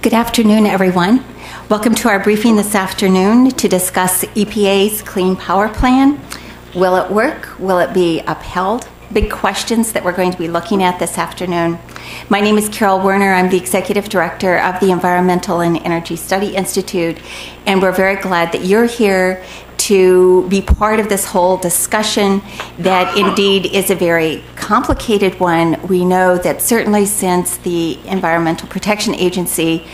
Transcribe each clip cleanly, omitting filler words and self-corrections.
Good afternoon, everyone. Welcome to our briefing this afternoon to discuss EPA's Clean Power Plan. Will it work? Will it be upheld? Big questions that we're going to be looking at this afternoon. My name is Carol Werner. I'm the Executive Director of the Environmental and Energy Study Institute, and we're very glad that you're here to be part of this whole discussion that indeed is a very complicated one. We know that certainly since the Environmental Protection Agency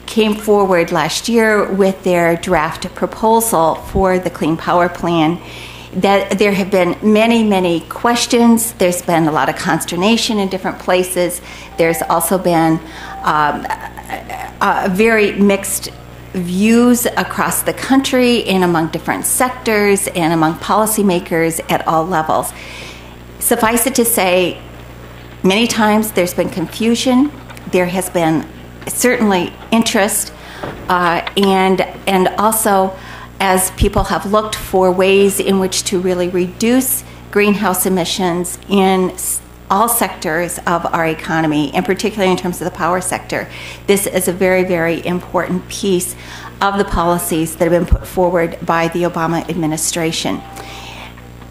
came forward last year with their draft proposal for the Clean Power Plan, that there have been many questions. There's been a lot of consternation in different places. There's also been very mixed views across the country and among different sectors and among policymakers at all levels. Suffice it to say, many times there's been confusion. There has been certainly interest, and also as people have looked for ways in which to really reduce greenhouse emissions in all sectors of our economy, and particularly in terms of the power sector. This is a very important piece of the policies that have been put forward by the Obama administration.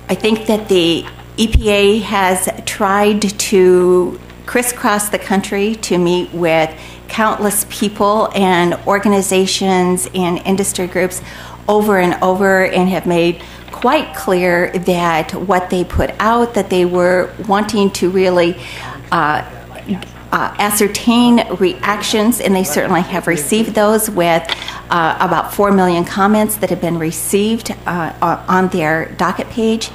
I think that the EPA has tried to crisscross the country to meet with countless people and organizations and industry groups over and over, and have made quite clear that what they put out, that they were wanting to really ascertain reactions, and they certainly have received those with about 4 million comments that have been received on their docket page.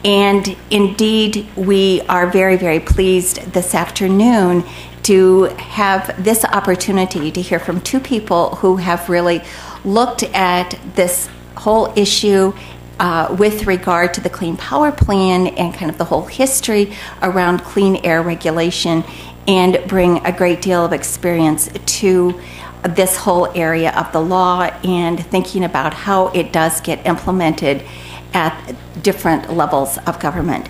And indeed, we are very pleased this afternoon to have this opportunity to hear from two people who have really looked at this whole issue with regard to the Clean Power Plan and kind of the whole history around clean air regulation, and bring a great deal of experience to this whole area of the law and thinking about how it does get implemented at different levels of government.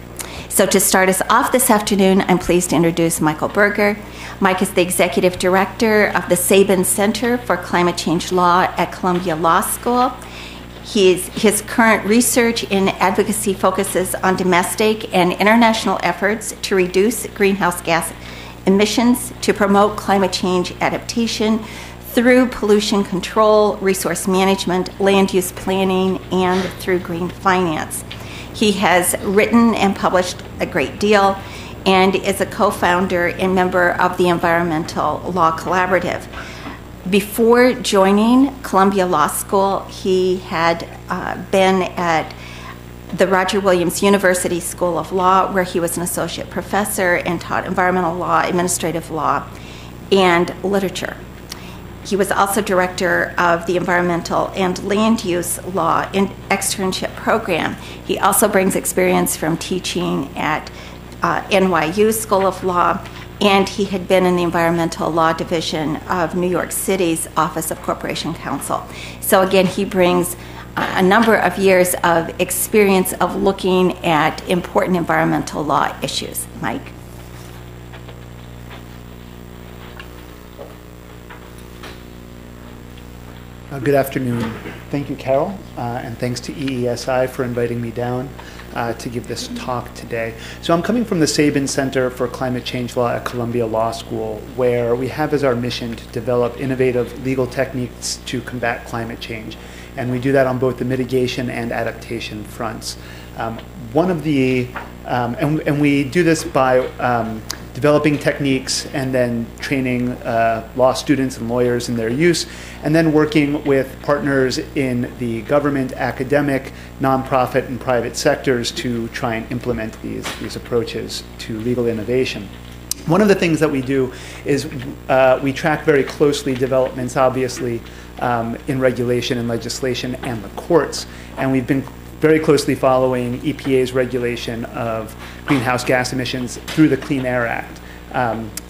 So to start us off this afternoon, I'm pleased to introduce Michael Berger. Mike is the Executive Director of the Sabin Center for Climate Change Law at Columbia Law School. His current research and advocacy focuses on domestic and international efforts to reduce greenhouse gas emissions, to promote climate change adaptation through pollution control, resource management, land use planning, and through green finance. He has written and published a great deal and is a co-founder and member of the Environmental Law Collaborative. Before joining Columbia Law School, he had been at the Roger Williams University School of Law, where he was an associate professor and taught environmental law, administrative law, and literature. He was also director of the Environmental and Land Use Law Externship Program. He also brings experience from teaching at NYU School of Law, and he had been in the Environmental Law Division of New York City's Office of Corporation Counsel. So again, he brings a number of years of experience of looking at important environmental law issues. Mike? Good afternoon. Thank you, Carol, and thanks to EESI for inviting me down to give this talk today. So I'm coming from the Sabin Center for Climate Change Law at Columbia Law School, where we have as our mission to develop innovative legal techniques to combat climate change. And we do that on both the mitigation and adaptation fronts. And we do this by developing techniques and then training law students and lawyers in their use, and then working with partners in the government, academic, nonprofit, and private sectors to try and implement these approaches to legal innovation. One of the things that we do is we track very closely developments, obviously, in regulation and legislation and the courts, and we've been very closely following EPA's regulation of greenhouse gas emissions through the Clean Air Act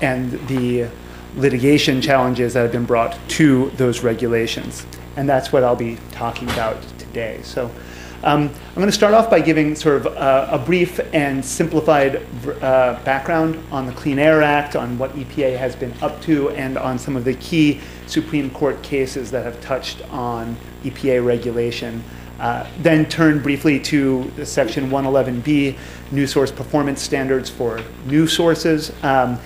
and the litigation challenges that have been brought to those regulations. And that's what I'll be talking about today. So I'm going to start off by giving sort of a brief and simplified background on the Clean Air Act, on what EPA has been up to, and on some of the key Supreme Court cases that have touched on EPA regulation. Then turn briefly to the Section 111B, new source performance standards for new sources, and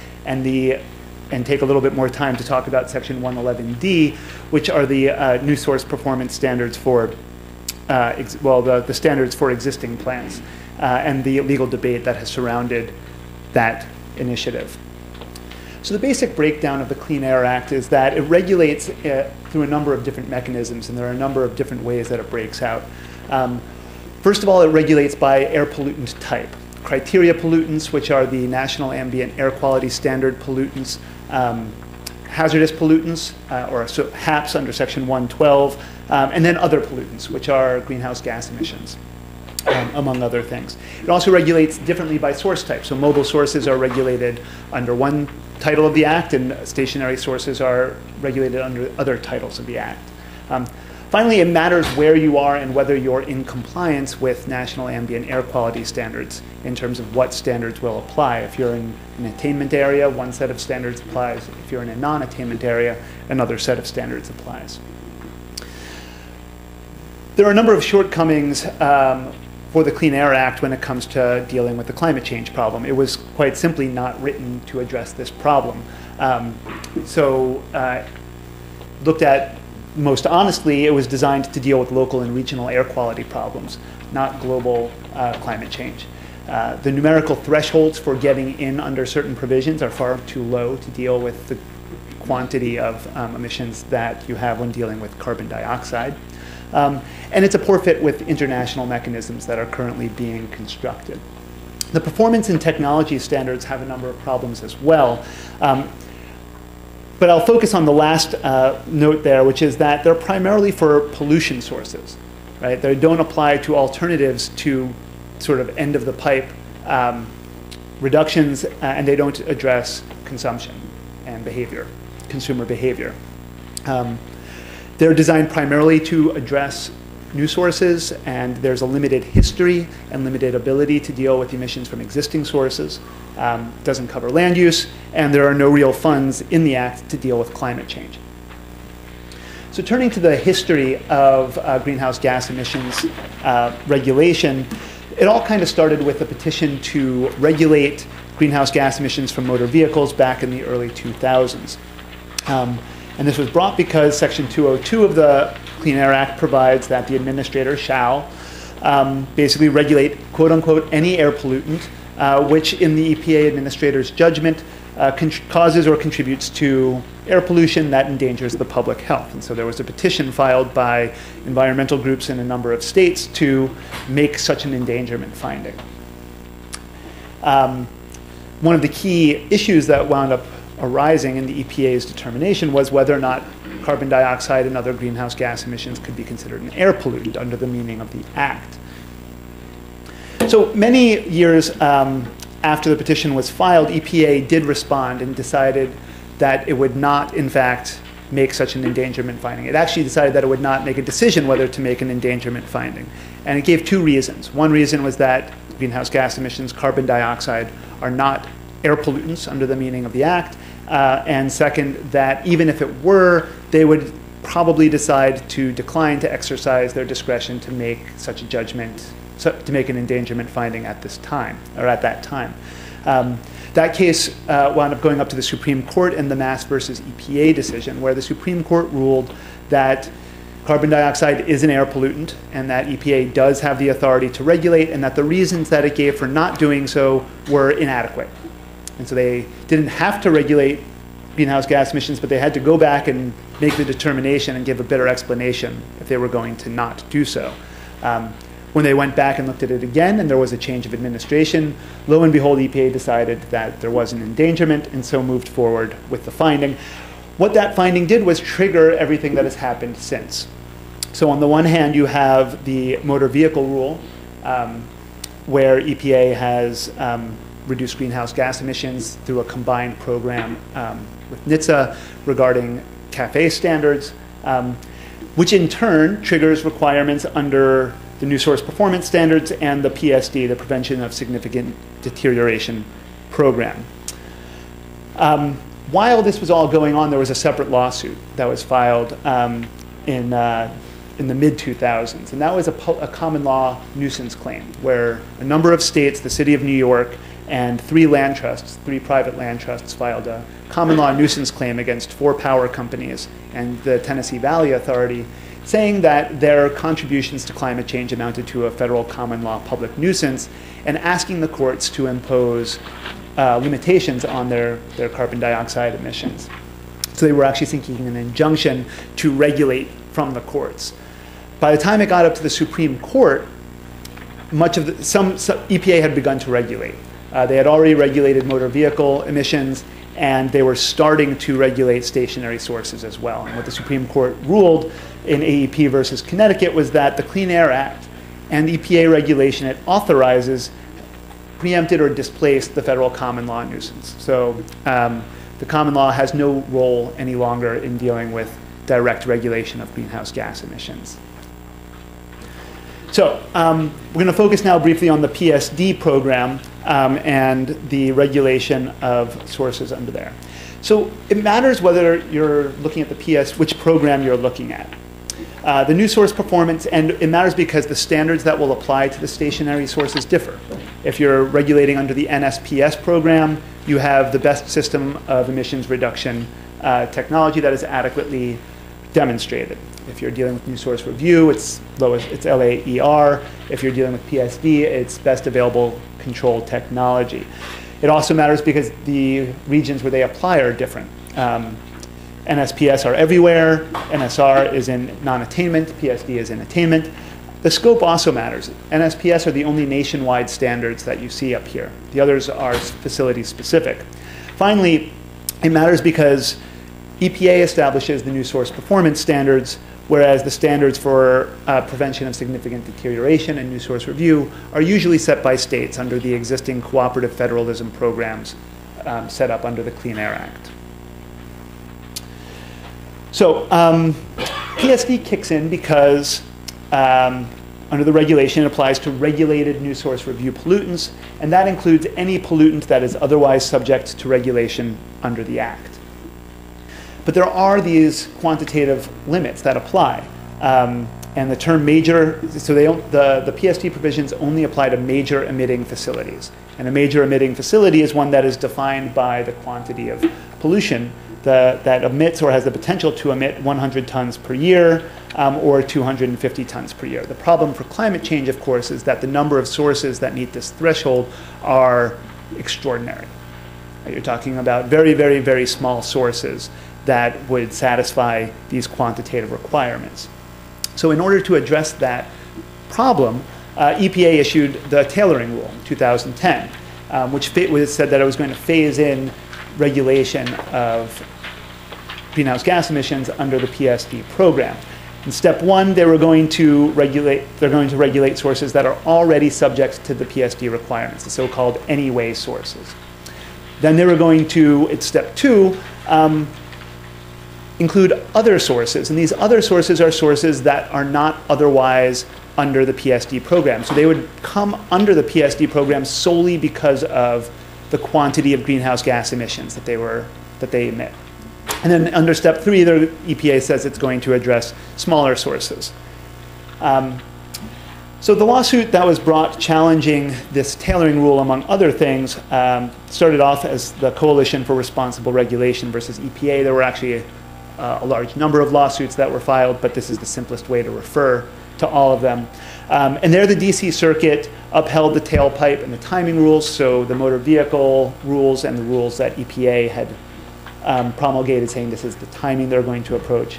take a little bit more time to talk about Section 111D, which are the new source performance standards for the standards for existing plants, and the legal debate that has surrounded that initiative. So the basic breakdown of the Clean Air Act is that it regulates through a number of different mechanisms, and there are a number of different ways that it breaks out. First of all, it regulates by air pollutant type. Criteria pollutants, which are the National Ambient Air Quality Standard pollutants, hazardous pollutants, or so HAPs under Section 112, and then other pollutants, which are greenhouse gas emissions, among other things. It also regulates differently by source type. So mobile sources are regulated under one title of the Act, and stationary sources are regulated under other titles of the Act. Finally, it matters where you are and whether you're in compliance with national ambient air quality standards in terms of what standards will apply. If you're in an attainment area, one set of standards applies. If you're in a non-attainment area, another set of standards applies. There are a number of shortcomings for the Clean Air Act when it comes to dealing with the climate change problem. It was quite simply not written to address this problem. Looked at most honestly, it was designed to deal with local and regional air quality problems, not global climate change. The numerical thresholds for getting in under certain provisions are far too low to deal with the quantity of emissions that you have when dealing with carbon dioxide. And it's a poor fit with international mechanisms that are currently being constructed. The performance and technology standards have a number of problems as well. But I'll focus on the last note there, which is that they're primarily for pollution sources, right? They don't apply to alternatives to sort of end of the pipe reductions, and they don't address consumption and behavior, consumer behavior. They're designed primarily to address new sources, and there's a limited history and limited ability to deal with emissions from existing sources. Doesn't cover land use, and there are no real funds in the Act to deal with climate change. So turning to the history of greenhouse gas emissions regulation, it all kind of started with a petition to regulate greenhouse gas emissions from motor vehicles back in the early 2000s. And this was brought because Section 202 of the Clean Air Act provides that the administrator shall basically regulate, quote unquote, any air pollutant which in the EPA administrator's judgment causes or contributes to air pollution that endangers the public health. And so there was a petition filed by environmental groups in a number of states to make such an endangerment finding. One of the key issues that wound up arising in the EPA's determination was whether or not carbon dioxide and other greenhouse gas emissions could be considered an air pollutant under the meaning of the Act. So many years after the petition was filed, EPA did respond and decided that it would not, in fact, make such an endangerment finding. It actually decided that it would not make a decision whether to make an endangerment finding. And it gave two reasons. One reason was that greenhouse gas emissions, carbon dioxide, are not air pollutants under the meaning of the Act. And second, that even if it were, they would probably decide to decline to exercise their discretion to make such a judgment, to make an endangerment finding at this time, or at that time. That case wound up going up to the Supreme Court in the Mass versus EPA decision, where the Supreme Court ruled that carbon dioxide is an air pollutant and that EPA does have the authority to regulate, and that the reasons that it gave for not doing so were inadequate. And so they didn't have to regulate greenhouse gas emissions, but they had to go back and make the determination and give a better explanation if they were going to not do so. When they went back and looked at it again and there was a change of administration, lo and behold, EPA decided that there was an endangerment and so moved forward with the finding. What that finding did was trigger everything that has happened since. So on the one hand, you have the motor vehicle rule, where EPA has reduced greenhouse gas emissions through a combined program with NHTSA regarding CAFE standards, which in turn triggers requirements under the new source performance standards, and the PSD, the Prevention of Significant Deterioration program. While this was all going on, there was a separate lawsuit that was filed in the mid-2000s, and that was a common law nuisance claim, where a number of states, the city of New York, and three private land trusts filed a common law nuisance claim against 4 power companies and the Tennessee Valley Authority, saying that their contributions to climate change amounted to a federal common law public nuisance, and asking the courts to impose limitations on their carbon dioxide emissions. So they were actually seeking an injunction to regulate from the courts. By the time it got up to the Supreme Court, some EPA had begun to regulate. They had already regulated motor vehicle emissions, and they were starting to regulate stationary sources as well. And what the Supreme Court ruled in AEP versus Connecticut was that the Clean Air Act and the EPA regulation it authorizes preempted or displaced the federal common law nuisance. So the common law has no role any longer in dealing with direct regulation of greenhouse gas emissions. So we're going to focus now briefly on the PSD program and the regulation of sources under there. So it matters whether you're looking at the which program you're looking at. The new source performance, and it matters because the standards that will apply to the stationary sources differ. If you're regulating under the NSPS program, you have the best system of emissions reduction technology that is adequately demonstrated. If you're dealing with new source review, it's LAER. If you're dealing with PSD, it's best available control technology. It also matters because the regions where they apply are different. NSPS are everywhere, NSR is in non-attainment, PSD is in attainment. The scope also matters. NSPS are the only nationwide standards that you see up here. The others are facility specific. Finally, it matters because EPA establishes the new source performance standards, whereas the standards for prevention of significant deterioration and new source review are usually set by states under the existing cooperative federalism programs set up under the Clean Air Act. So PSD kicks in because under the regulation, it applies to regulated new source review pollutants, and that includes any pollutant that is otherwise subject to regulation under the Act. But there are these quantitative limits that apply. And the term major, so the PSD provisions only apply to major emitting facilities. And a major emitting facility is one that is defined by the quantity of pollution that emits or has the potential to emit 100 tons per year or 250 tons per year. The problem for climate change, of course, is that the number of sources that meet this threshold are extraordinary. You're talking about very, very, very small sources that would satisfy these quantitative requirements. So in order to address that problem, EPA issued the tailoring rule in 2010, which said that it was going to phase in regulation of greenhouse gas emissions under the PSD program. In step one, they're going to regulate sources that are already subject to the PSD requirements, the so-called anyway sources. Then they were going to, in step two, include other sources, and these other sources are sources that are not otherwise under the PSD program. So they would come under the PSD program solely because of the quantity of greenhouse gas emissions that they emit. And then under step three, the EPA says it's going to address smaller sources. So the lawsuit that was brought challenging this tailoring rule, among other things, started off as the Coalition for Responsible Regulation versus EPA. There were actually a large number of lawsuits that were filed, but this is the simplest way to refer to all of them. And there the DC Circuit upheld the tailpipe and the timing rules, so the motor vehicle rules and the rules that EPA had promulgated, saying this is the timing they're going to approach.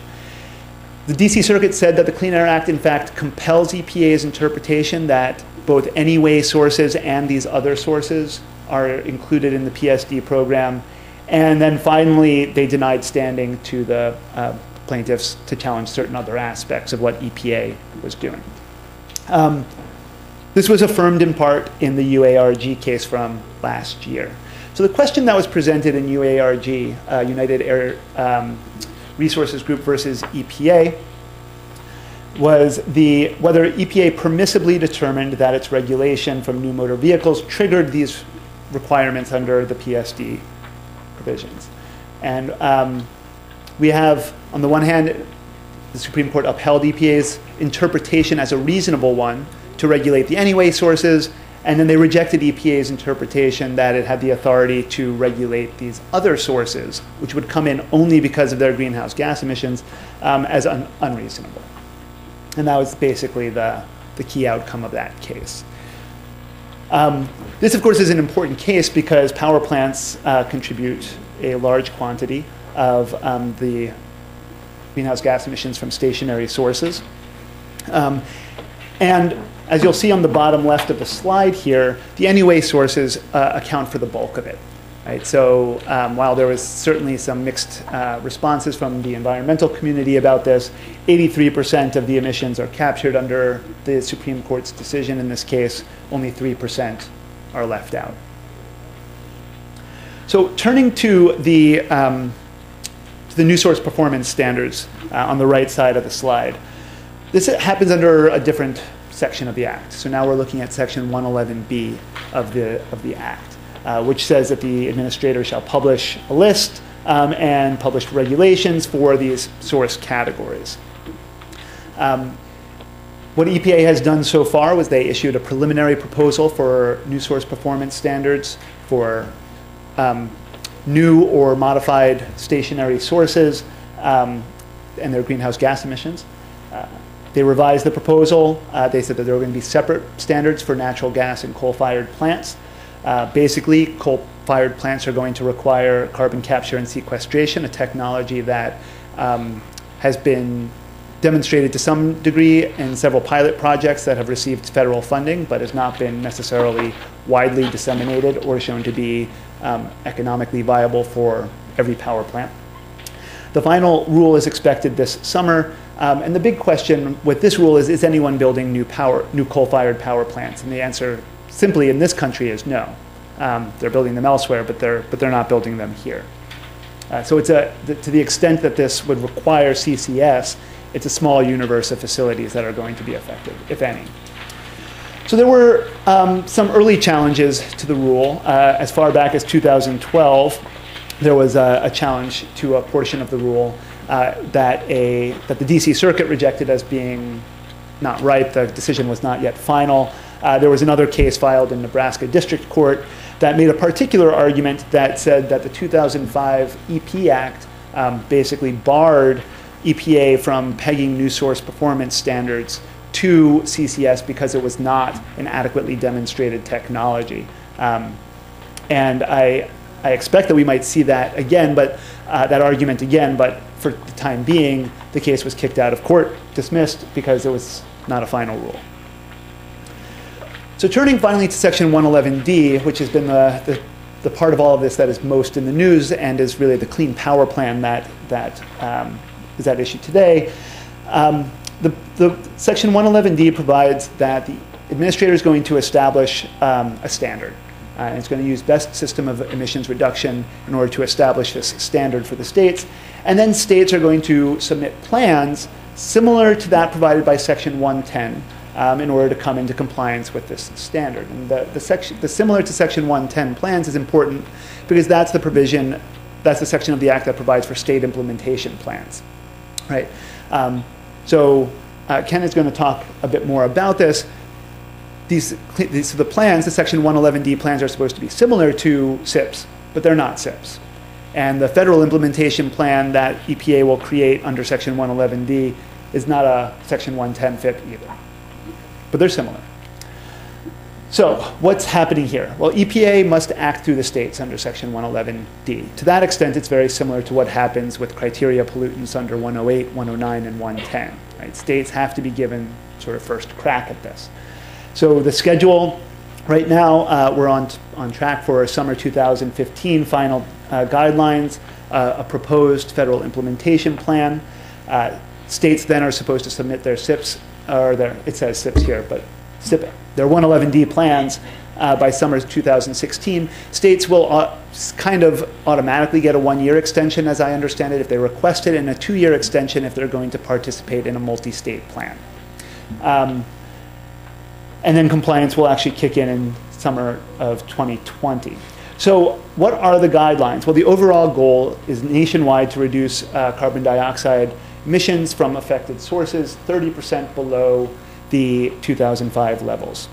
The DC Circuit said that the Clean Air Act, in fact, compels EPA's interpretation that both anyway sources and these other sources are included in the PSD program. And then finally, they denied standing to the plaintiffs to challenge certain other aspects of what EPA was doing. This was affirmed in part in the UARG case from last year. So the question that was presented in UARG, United Air Resources Group versus EPA, was whether EPA permissibly determined that its regulation from new motor vehicles triggered these requirements under the PSD provisions. And we have, on the one hand, the Supreme Court upheld EPA's interpretation as a reasonable one to regulate the anyway sources, and then they rejected EPA's interpretation that it had the authority to regulate these other sources, which would come in only because of their greenhouse gas emissions, as unreasonable. And that was basically the key outcome of that case. This, of course, is an important case because power plants contribute a large quantity of the greenhouse gas emissions from stationary sources. And as you'll see on the bottom left of the slide here, the anyway sources account for the bulk of it. Right? So while there was certainly some mixed responses from the environmental community about this, 83% of the emissions are captured under the Supreme Court's decision in this case. Only 3% are left out. So turning to the new source performance standards on the right side of the slide, this happens under a different section of the Act. So now we're looking at Section 111B of the Act, which says that the administrator shall publish a list and publish regulations for these source categories. What EPA has done so far was they issued a preliminary proposal for new source performance standards for new or modified stationary sources and their greenhouse gas emissions. They revised the proposal. They said that there were going to be separate standards for natural gas and coal-fired plants. Basically, coal-fired plants are going to require carbon capture and sequestration, a technology that has been demonstrated to some degree in several pilot projects that have received federal funding, but has not been necessarily widely disseminated or shown to be economically viable for every power plant. The final rule is expected this summer. And the big question with this rule is anyone building new coal-fired power plants? And the answer simply in this country is no. They're building them elsewhere, but they're not building them here. So it's to the extent that this would require CCS, it's a small universe of facilities that are going to be affected, if any. So there were some early challenges to the rule. As far back as 2012, there was a challenge to a portion of the rule that the DC Circuit rejected as being not right. The decision was not yet final. There was another case filed in Nebraska District Court that made a particular argument that said that the 2005 EP Act basically barred EPA from pegging new source performance standards to CCS because it was not an adequately demonstrated technology. And I expect that we might see that again, but that argument again, but for the time being, the case was kicked out of court, dismissed, because it was not a final rule. So turning finally to Section 111D, which has been the part of all of this that is most in the news and is really the Clean Power Plan that is at issue today. The Section 111D provides that the administrator is going to establish a standard. And it's going to use best system of emissions reduction in order to establish this standard for the states. And then states are going to submit plans similar to that provided by Section 110 in order to come into compliance with this standard. And the similar to Section 110 plans is important because that's the provision, that's the section of the Act that provides for state implementation plans. Right? So Ken is going to talk a bit more about this. The plans, the Section 111D plans, are supposed to be similar to SIPs, but they're not SIPs. And the federal implementation plan that EPA will create under Section 111D is not a Section 110 FIP either. But they're similar. So what's happening here? Well, EPA must act through the states under Section 111D. To that extent, it's very similar to what happens with criteria pollutants under 108, 109, and 110. Right? States have to be given sort of first crack at this. So the schedule, right now, we're on track for summer 2015 final guidelines, a proposed federal implementation plan. States then are supposed to submit their SIPs, or it says SIPs here, but their 111D plans by summer 2016. States will kind of automatically get a 1-year extension, as I understand it, if they request it, and a 2-year extension if they're going to participate in a multi-state plan. And then compliance will actually kick in summer of 2020. So what are the guidelines? Well, the overall goal is nationwide to reduce carbon dioxide emissions from affected sources 30% below the 2005 levels.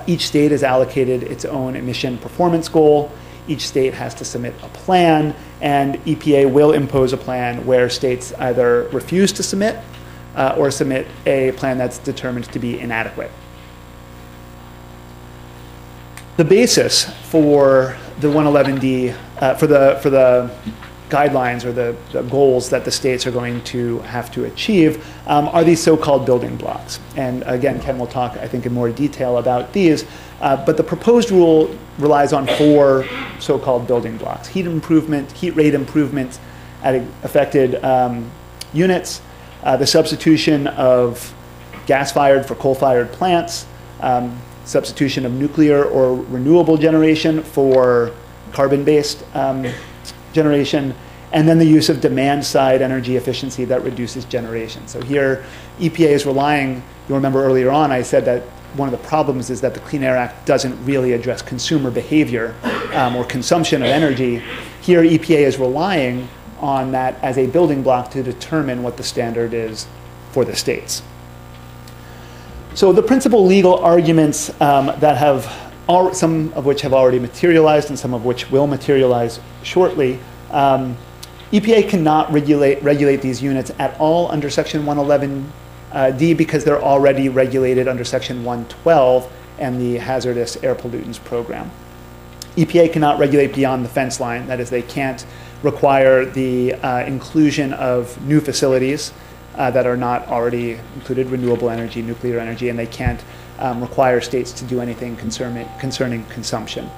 Each state is allocated its own emission performance goal. Each state has to submit a plan, and EPA will impose a plan where states either refuse to submit or submit a plan that's determined to be inadequate. The basis for the 111D, for the guidelines or the goals that the states are going to have to achieve are these so-called building blocks. And again, Ken will talk, I think, in more detail about these. But the proposed rule relies on 4 so-called building blocks: heat rate improvement at affected units, the substitution of gas-fired for coal-fired plants, substitution of nuclear or renewable generation for carbon-based generation, and then the use of demand-side energy efficiency that reduces generation. So here, EPA is relying, you'll remember earlier on I said that one of the problems is that the Clean Air Act doesn't really address consumer behavior or consumption of energy. Here, EPA is relying on that as a building block to determine what the standard is for the states. So the principal legal arguments that have, some of which have already materialized and some of which will materialize shortly, EPA cannot regulate these units at all under Section 111D because they're already regulated under Section 112 and the Hazardous Air Pollutants Program. EPA cannot regulate beyond the fence line. That is, they can't require the inclusion of new facilities that are not already included, renewable energy, nuclear energy, and they can't require states to do anything concerning consumption.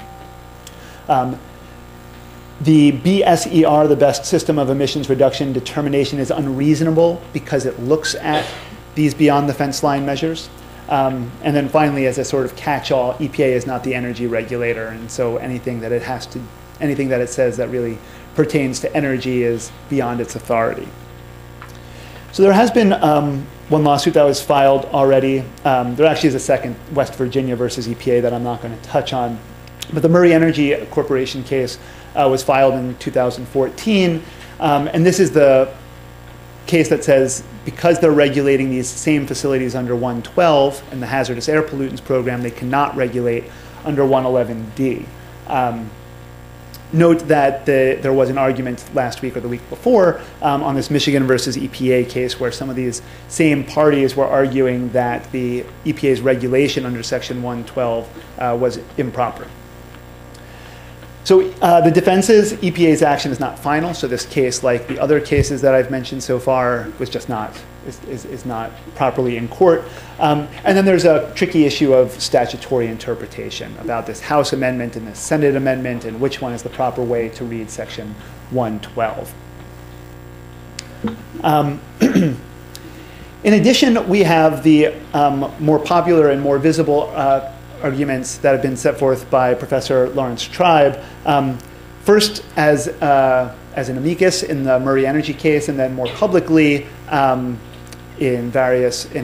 The BSER, the Best System of Emissions Reduction determination, is unreasonable because it looks at these beyond the fence line measures. And then finally, as a sort of catch-all, EPA is not the energy regulator, and so anything that it says that really pertains to energy is beyond its authority. So there has been one lawsuit that was filed already. There actually is a second, West Virginia versus EPA, that I'm not going to touch on. But the Murray Energy Corporation case was filed in 2014. And this is the case that says because they're regulating these same facilities under 112 and the Hazardous Air Pollutants Program, they cannot regulate under 111D. Note that there was an argument last week or the week before on this Michigan versus EPA case where some of these same parties were arguing that the EPA's regulation under Section 112 was improper. So the defense is EPA's action is not final, so this case, like the other cases that I've mentioned so far, was just not, is not properly in court. And then there's a tricky issue of statutory interpretation about this House amendment and this Senate amendment and which one is the proper way to read Section 112. In addition, we have the more popular and more visible arguments that have been set forth by Professor Lawrence Tribe, first as an amicus in the Murray Energy case, and then more publicly in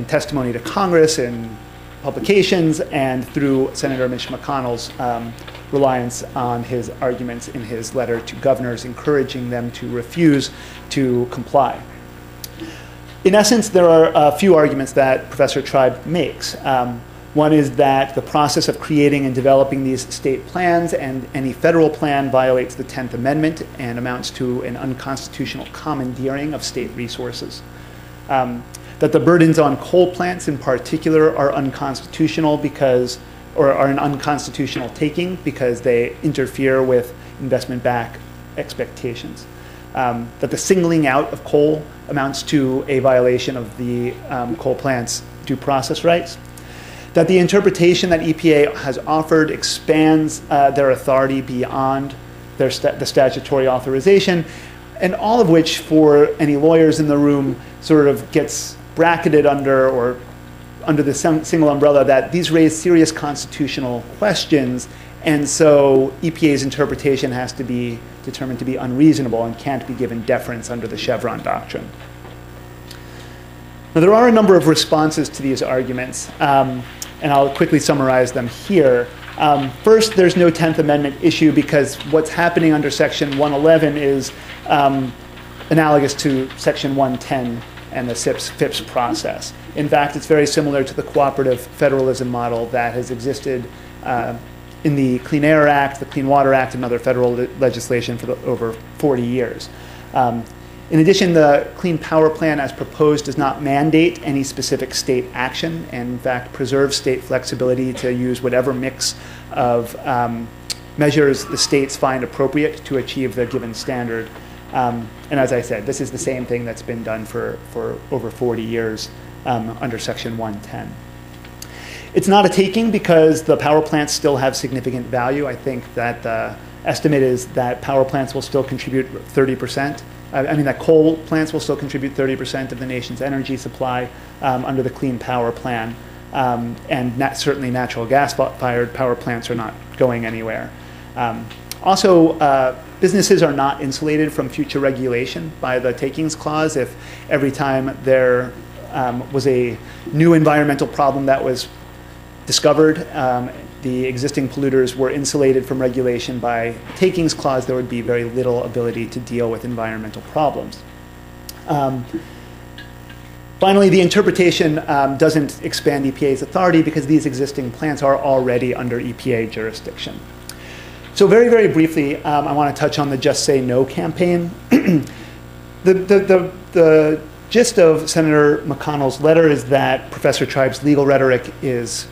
testimony to Congress, in publications, and through Senator Mitch McConnell's reliance on his arguments in his letter to governors, encouraging them to refuse to comply. In essence, there are a few arguments that Professor Tribe makes. One is that the process of creating and developing these state plans and any federal plan violates the 10th Amendment and amounts to an unconstitutional commandeering of state resources. That the burdens on coal plants in particular are unconstitutional or are an unconstitutional taking because they interfere with investment-backed expectations. That the singling out of coal amounts to a violation of the coal plants' due process rights. That the interpretation that EPA has offered expands their authority beyond the statutory authorization, and all of which, for any lawyers in the room, sort of gets bracketed under or under the single umbrella that these raise serious constitutional questions, and so EPA's interpretation has to be determined to be unreasonable and can't be given deference under the Chevron doctrine. Now, there are a number of responses to these arguments, and I'll quickly summarize them here. First, there's no 10th Amendment issue because what's happening under Section 111 is analogous to Section 110 and the FIPS process. In fact, it's very similar to the cooperative federalism model that has existed in the Clean Air Act, the Clean Water Act, and other federal legislation for over 40 years. In addition, the Clean Power Plan as proposed does not mandate any specific state action, and in fact preserves state flexibility to use whatever mix of measures the states find appropriate to achieve the given standard. And as I said, this is the same thing that's been done for over 40 years under Section 110. It's not a taking because the power plants still have significant value. I think that the estimate is that power plants will still contribute 30%. I mean that coal plants will still contribute 30% of the nation's energy supply under the Clean Power Plan. And certainly natural gas-fired power plants are not going anywhere. Also, businesses are not insulated from future regulation by the takings clause. If every time there was a new environmental problem that was discovered, the existing polluters were insulated from regulation by takings clause, there would be very little ability to deal with environmental problems. Finally, the interpretation doesn't expand EPA's authority because these existing plants are already under EPA jurisdiction. So very, very briefly, I want to touch on the Just Say No campaign. The gist of Senator McConnell's letter is that Professor Tribe's legal rhetoric is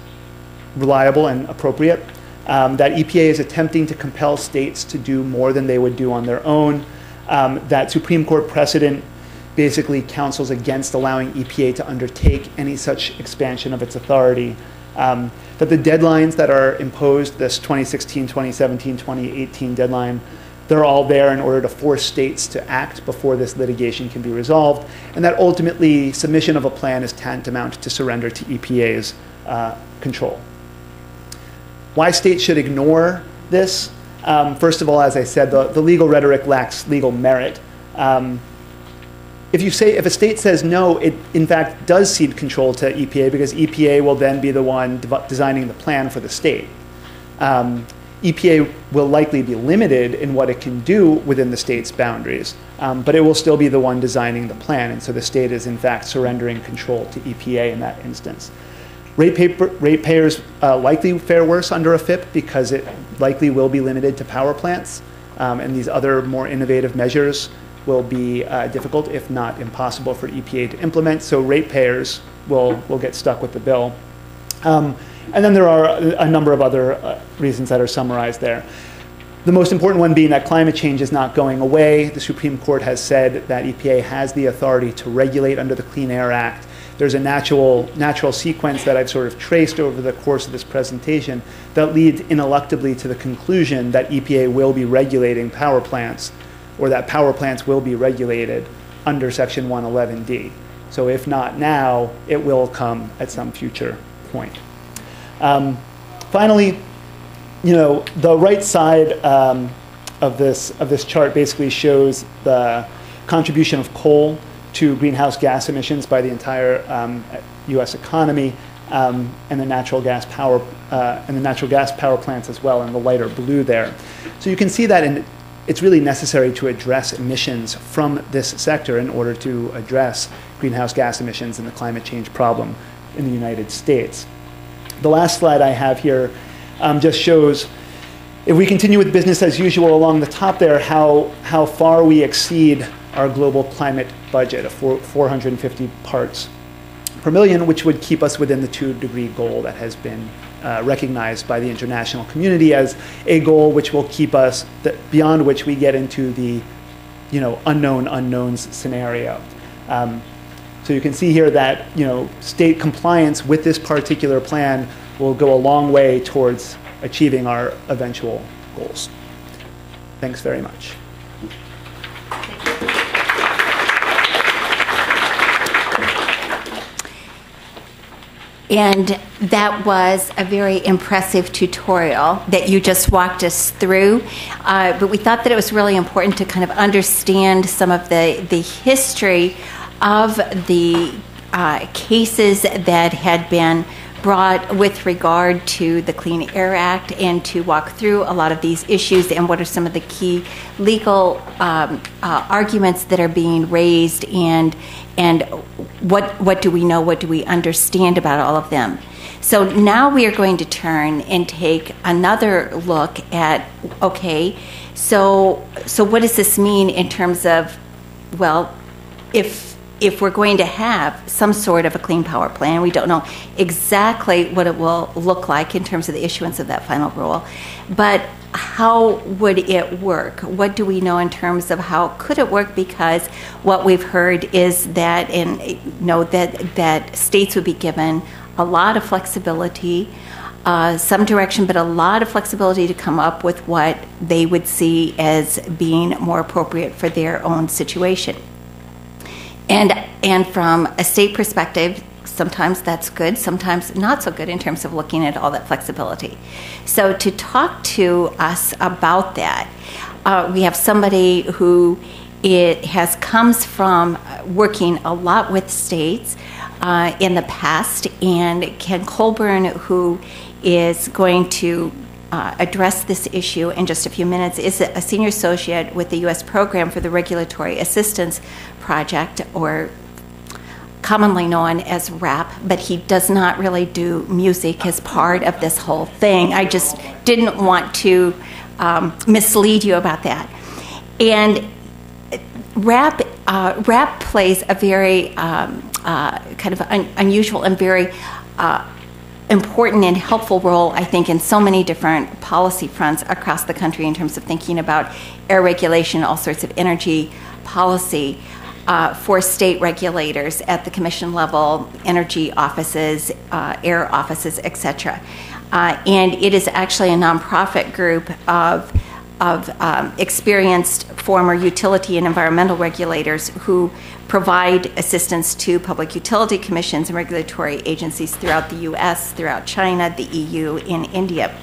reliable and appropriate, that EPA is attempting to compel states to do more than they would do on their own, that Supreme Court precedent basically counsels against allowing EPA to undertake any such expansion of its authority, that the deadlines that are imposed, this 2016, 2017, 2018 deadline, they're all there in order to force states to act before this litigation can be resolved, and that ultimately submission of a plan is tantamount to surrender to EPA's control. Why states should ignore this? First of all, as I said, the legal rhetoric lacks legal merit. If a state says no, it in fact does cede control to EPA because EPA will then be the one designing the plan for the state. EPA will likely be limited in what it can do within the state's boundaries, but it will still be the one designing the plan, and so the state is in fact surrendering control to EPA in that instance. Ratepayers likely fare worse under a FIP because it likely will be limited to power plants, and these other more innovative measures will be difficult, if not impossible, for EPA to implement. So ratepayers will get stuck with the bill. And then there are a number of other reasons that are summarized there. The most important one being that climate change is not going away. The Supreme Court has said that EPA has the authority to regulate under the Clean Air Act. There's a natural sequence that I've sort of traced over the course of this presentation that leads ineluctably to the conclusion that EPA will be regulating power plants, or that power plants will be regulated under Section 111D. So if not now, it will come at some future point. Finally, the right side of this chart basically shows the contribution of coal to greenhouse gas emissions by the entire U.S. economy, and the natural gas power plants as well, in the lighter blue there. So you can see that it's really necessary to address emissions from this sector in order to address greenhouse gas emissions and the climate change problem in the United States. The last slide I have here just shows, if we continue with business as usual along the top there, how far we exceed our global climate budget of 450 parts per million, which would keep us within the 2-degree goal that has been recognized by the international community as a goal which will keep us, beyond which we get into the unknown unknowns scenario. So you can see here that state compliance with this particular plan will go a long way towards achieving our eventual goals. Thanks very much. And that was a very impressive tutorial that you just walked us through. But we thought that it was really important to kind of understand some of the history of the cases that had been brought with regard to the Clean Air Act, and to walk through a lot of these issues and what are some of the key legal arguments that are being raised, and what do we know, what do we understand about all of them. So now we are going to turn and take another look at, okay, so what does this mean in terms of, well, if we're going to have some sort of a clean power plan, we don't know exactly what it will look like in terms of the issuance of that final rule, but how would it work? What do we know in terms of how could it work? Because what we've heard is that, that states would be given a lot of flexibility, some direction, but a lot of flexibility to come up with what they would see as being more appropriate for their own situation. And from a state perspective, sometimes that's good, sometimes not so good in terms of looking at all that flexibility. So to talk to us about that, we have somebody who comes from working a lot with states in the past, and Ken Colburn, who is going to address this issue in just a few minutes, is a senior associate with the U.S. Program for the Regulatory Assistance Project, or commonly known as RAP, but he does not really do music as part of this whole thing. I just didn't want to mislead you about that. And RAP plays a very kind of unusual and very important and helpful role, I think, in so many different policy fronts across the country in terms of thinking about air regulation, all sorts of energy policy for state regulators at the commission level, energy offices, air offices, etc. And it is actually a nonprofit group of experienced former utility and environmental regulators who provide assistance to public utility commissions and regulatory agencies throughout the U.S., throughout China, the EU, and India.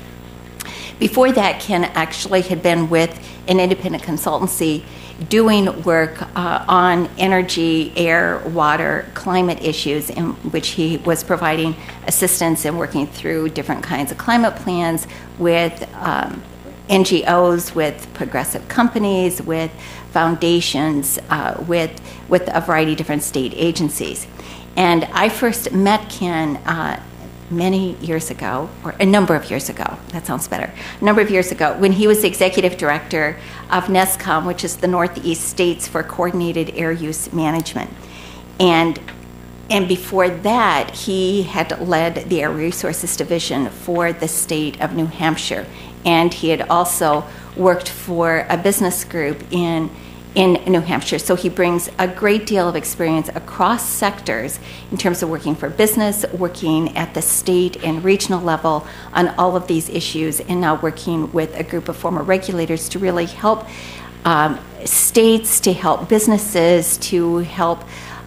Before that, Ken actually had been with an independent consultancy doing work on energy, air, water, climate issues, in which he was providing assistance and working through different kinds of climate plans with NGOs, with progressive companies, with foundations, with a variety of different state agencies. And I first met Ken many years ago, or a number of years ago, that sounds better, a number of years ago, when he was the executive director of NESCOM, which is the Northeast States for Coordinated Air Use Management. And before that, he had led the Air Resources Division for the state of New Hampshire. And he had also worked for a business group in New Hampshire. So he brings a great deal of experience across sectors in terms of working for business, working at the state and regional level on all of these issues, and now working with a group of former regulators to really help states, to help businesses, to help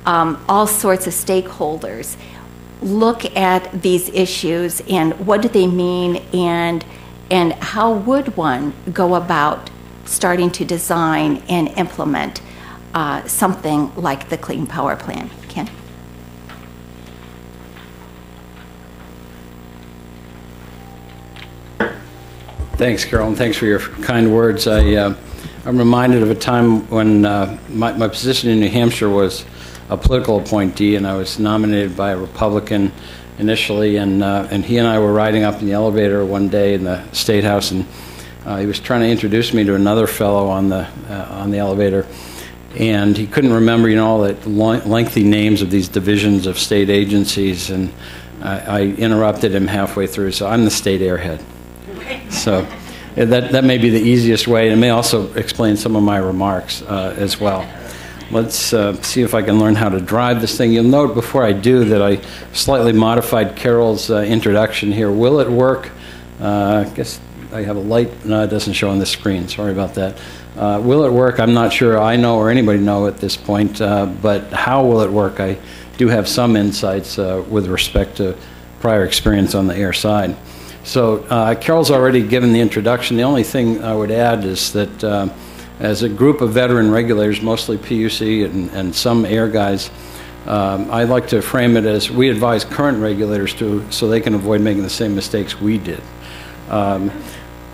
all sorts of stakeholders look at these issues and what do they mean, and how would one go about starting to design and implement something like the Clean Power Plan. Ken? Thanks, Carol, and thanks for your kind words. I'm reminded of a time when my position in New Hampshire was a political appointee, and I was nominated by a Republican initially, and he and I were riding up in the elevator one day in the State House, and he was trying to introduce me to another fellow on the elevator, and he couldn't remember, all the lengthy names of these divisions of state agencies, and I interrupted him halfway through. So I'm the state airhead. So that may be the easiest way, and it may also explain some of my remarks as well. Let's see if I can learn how to drive this thing. You'll note before I do that I slightly modified Carol's introduction here. Will it work? I guess I have a light. No, it doesn't show on the screen. Sorry about that. Will it work? I'm not sure I know or anybody know at this point, but how will it work? I do have some insights with respect to prior experience on the air side. So Carol's already given the introduction. The only thing I would add is that as a group of veteran regulators, mostly PUC and some air guys, I like to frame it as we advise current regulators so they can avoid making the same mistakes we did.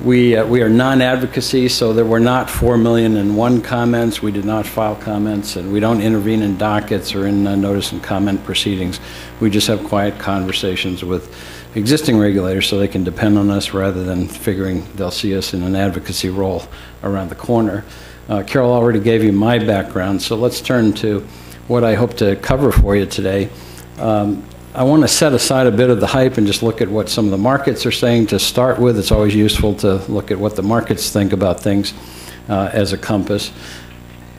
We are non-advocacy, so there were not 4,000,001 comments. We did not file comments, and we don't intervene in dockets or in notice and comment proceedings. We just have quiet conversations with existing regulators so they can depend on us rather than figuring they'll see us in an advocacy role around the corner. Carol already gave you my background, so let's turn to what I hope to cover for you today. I want to set aside a bit of the hype and just look at what some of the markets are saying to start with. It's always useful to look at what the markets think about things as a compass.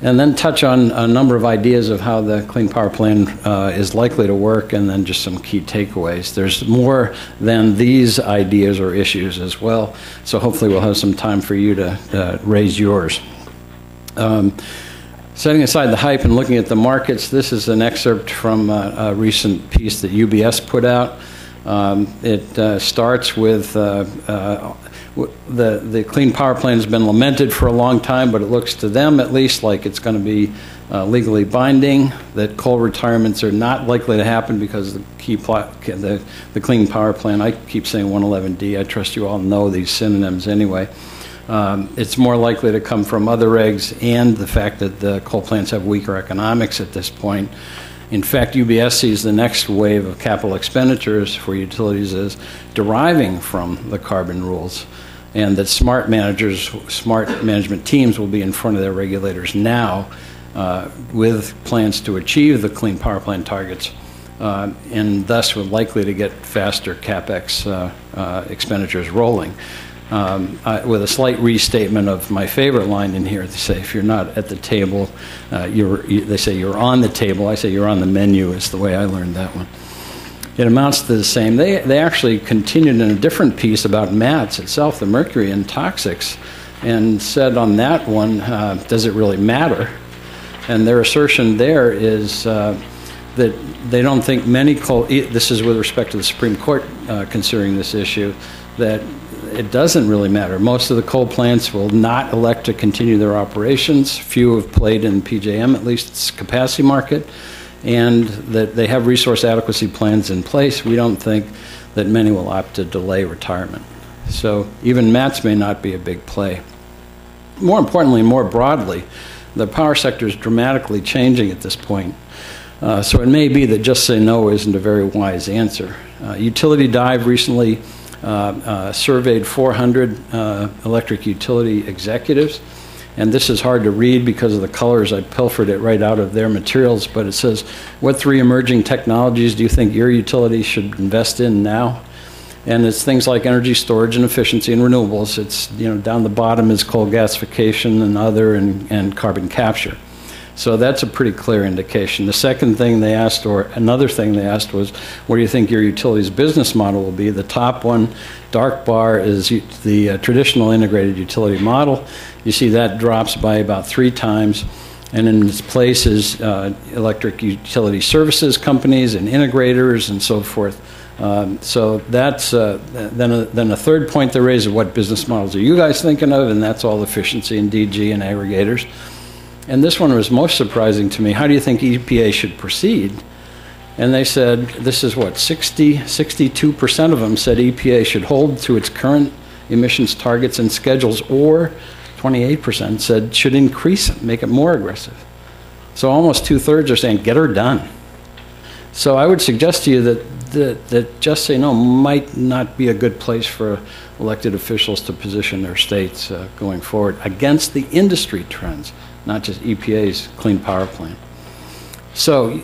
And then touch on a number of ideas of how the Clean Power Plan is likely to work, and then just some key takeaways. There's more than these ideas or issues as well, so hopefully we'll have some time for you to raise yours. Setting aside the hype and looking at the markets, this is an excerpt from a recent piece that UBS put out. It starts with the Clean Power Plan has been lamented for a long time, but it looks to them at least like it's going to be legally binding, that coal retirements are not likely to happen because the Clean Power Plan, I keep saying 111D, I trust you all know these synonyms anyway. It's more likely to come from other regs and the fact that the coal plants have weaker economics at this point. In fact, UBS sees the next wave of capital expenditures for utilities as deriving from the carbon rules, and that smart management teams will be in front of their regulators now with plans to achieve the Clean Power Plan targets, and thus we're likely to get faster CapEx expenditures rolling. With a slight restatement of my favorite line in here, they say if you're not at the table, they say you're on the table. I say you're on the menu is the way I learned that one. It amounts to the same. They actually continued in a different piece about MATS itself, the mercury and toxics, and said on that one, does it really matter? And their assertion there is that they don't think many coal, this is with respect to the Supreme Court considering this issue, that it doesn't really matter. Most of the coal plants will not elect to continue their operations. Few have played in PJM, at least its capacity market, and that they have resource adequacy plans in place. We don't think that many will opt to delay retirement. So even MATS may not be a big play. More importantly, more broadly, the power sector is dramatically changing at this point. So it may be that just say no isn't a very wise answer. Utility Dive recently surveyed 400 electric utility executives, and this is hard to read because of the colors. I pilfered it right out of their materials, but it says, what 3 emerging technologies do you think your utility should invest in now? And it's things like energy storage and efficiency and renewables. It's, down the bottom is coal gasification and other and carbon capture. So that's a pretty clear indication. The second thing they asked, or another thing they asked, was what do you think your utility's business model will be? The top one, dark bar, is the traditional integrated utility model. You see that drops by about 3 times. And in its place is electric utility services companies and integrators and so forth. So that's then a third point they raise is what business models are you guys thinking of? And that's all efficiency and DG and aggregators. And this one was most surprising to me. How do you think EPA should proceed? And they said, this is what, 62% of them said EPA should hold to its current emissions targets and schedules, or 28% said should increase it, make it more aggressive. So almost 2/3 are saying, get her done. So I would suggest to you that just say no might not be a good place for elected officials to position their states going forward against the industry trends, not just EPA's Clean Power Plan. So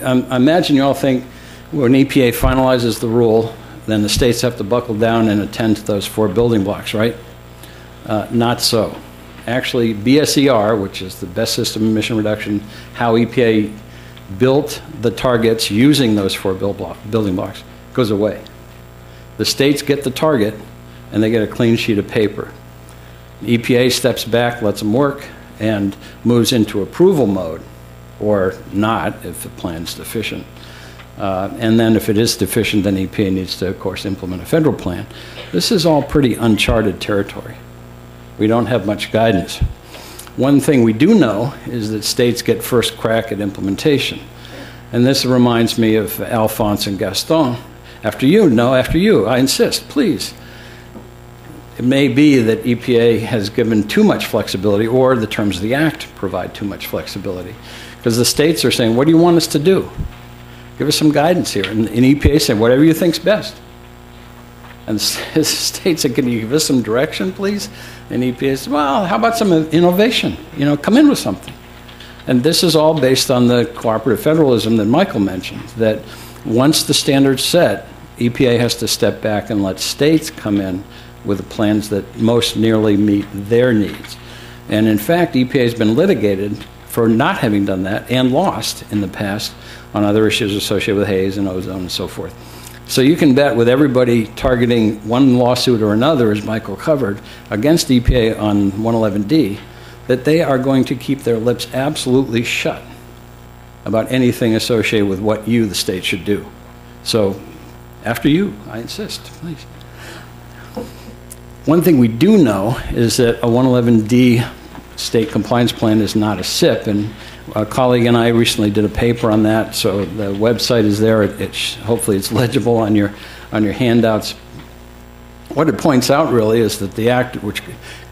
I imagine you all think when EPA finalizes the rule, then the states have to buckle down and attend to those 4 building blocks, right? Not so. Actually, BSER, which is the best system emission reduction, how EPA built the targets using those 4 building blocks, goes away. The states get the target, and they get a clean sheet of paper. EPA steps back, lets them work, and moves into approval mode, or not if the plan's deficient. And then if it is deficient, then EPA needs to, of course, implement a federal plan. This is all pretty uncharted territory. We don't have much guidance. One thing we do know is that states get first crack at implementation. And this reminds me of Alphonse and Gaston. After you, no, after you, I insist, please. It may be that EPA has given too much flexibility, or the terms of the Act provide too much flexibility. Because the states are saying, what do you want us to do? Give us some guidance here. And EPA said, whatever you think's best. And the states said, can you give us some direction, please? And EPA said, well, how about some innovation? You know, come in with something. And this is all based on the cooperative federalism that Michael mentioned, that once the standard's set, EPA has to step back and let states come in with the plans that most nearly meet their needs. And in fact, EPA has been litigated for not having done that and lost in the past on other issues associated with haze and ozone and so forth. So you can bet with everybody targeting one lawsuit or another, as Michael covered, against EPA on 111D, that they are going to keep their lips absolutely shut about anything associated with what you, the state, should do. So after you, I insist, please. One thing we do know is that a 111D state compliance plan is not a SIP, and a colleague and I recently did a paper on that, so the website is there. Hopefully it's legible on your handouts. What it points out really is that the Act, which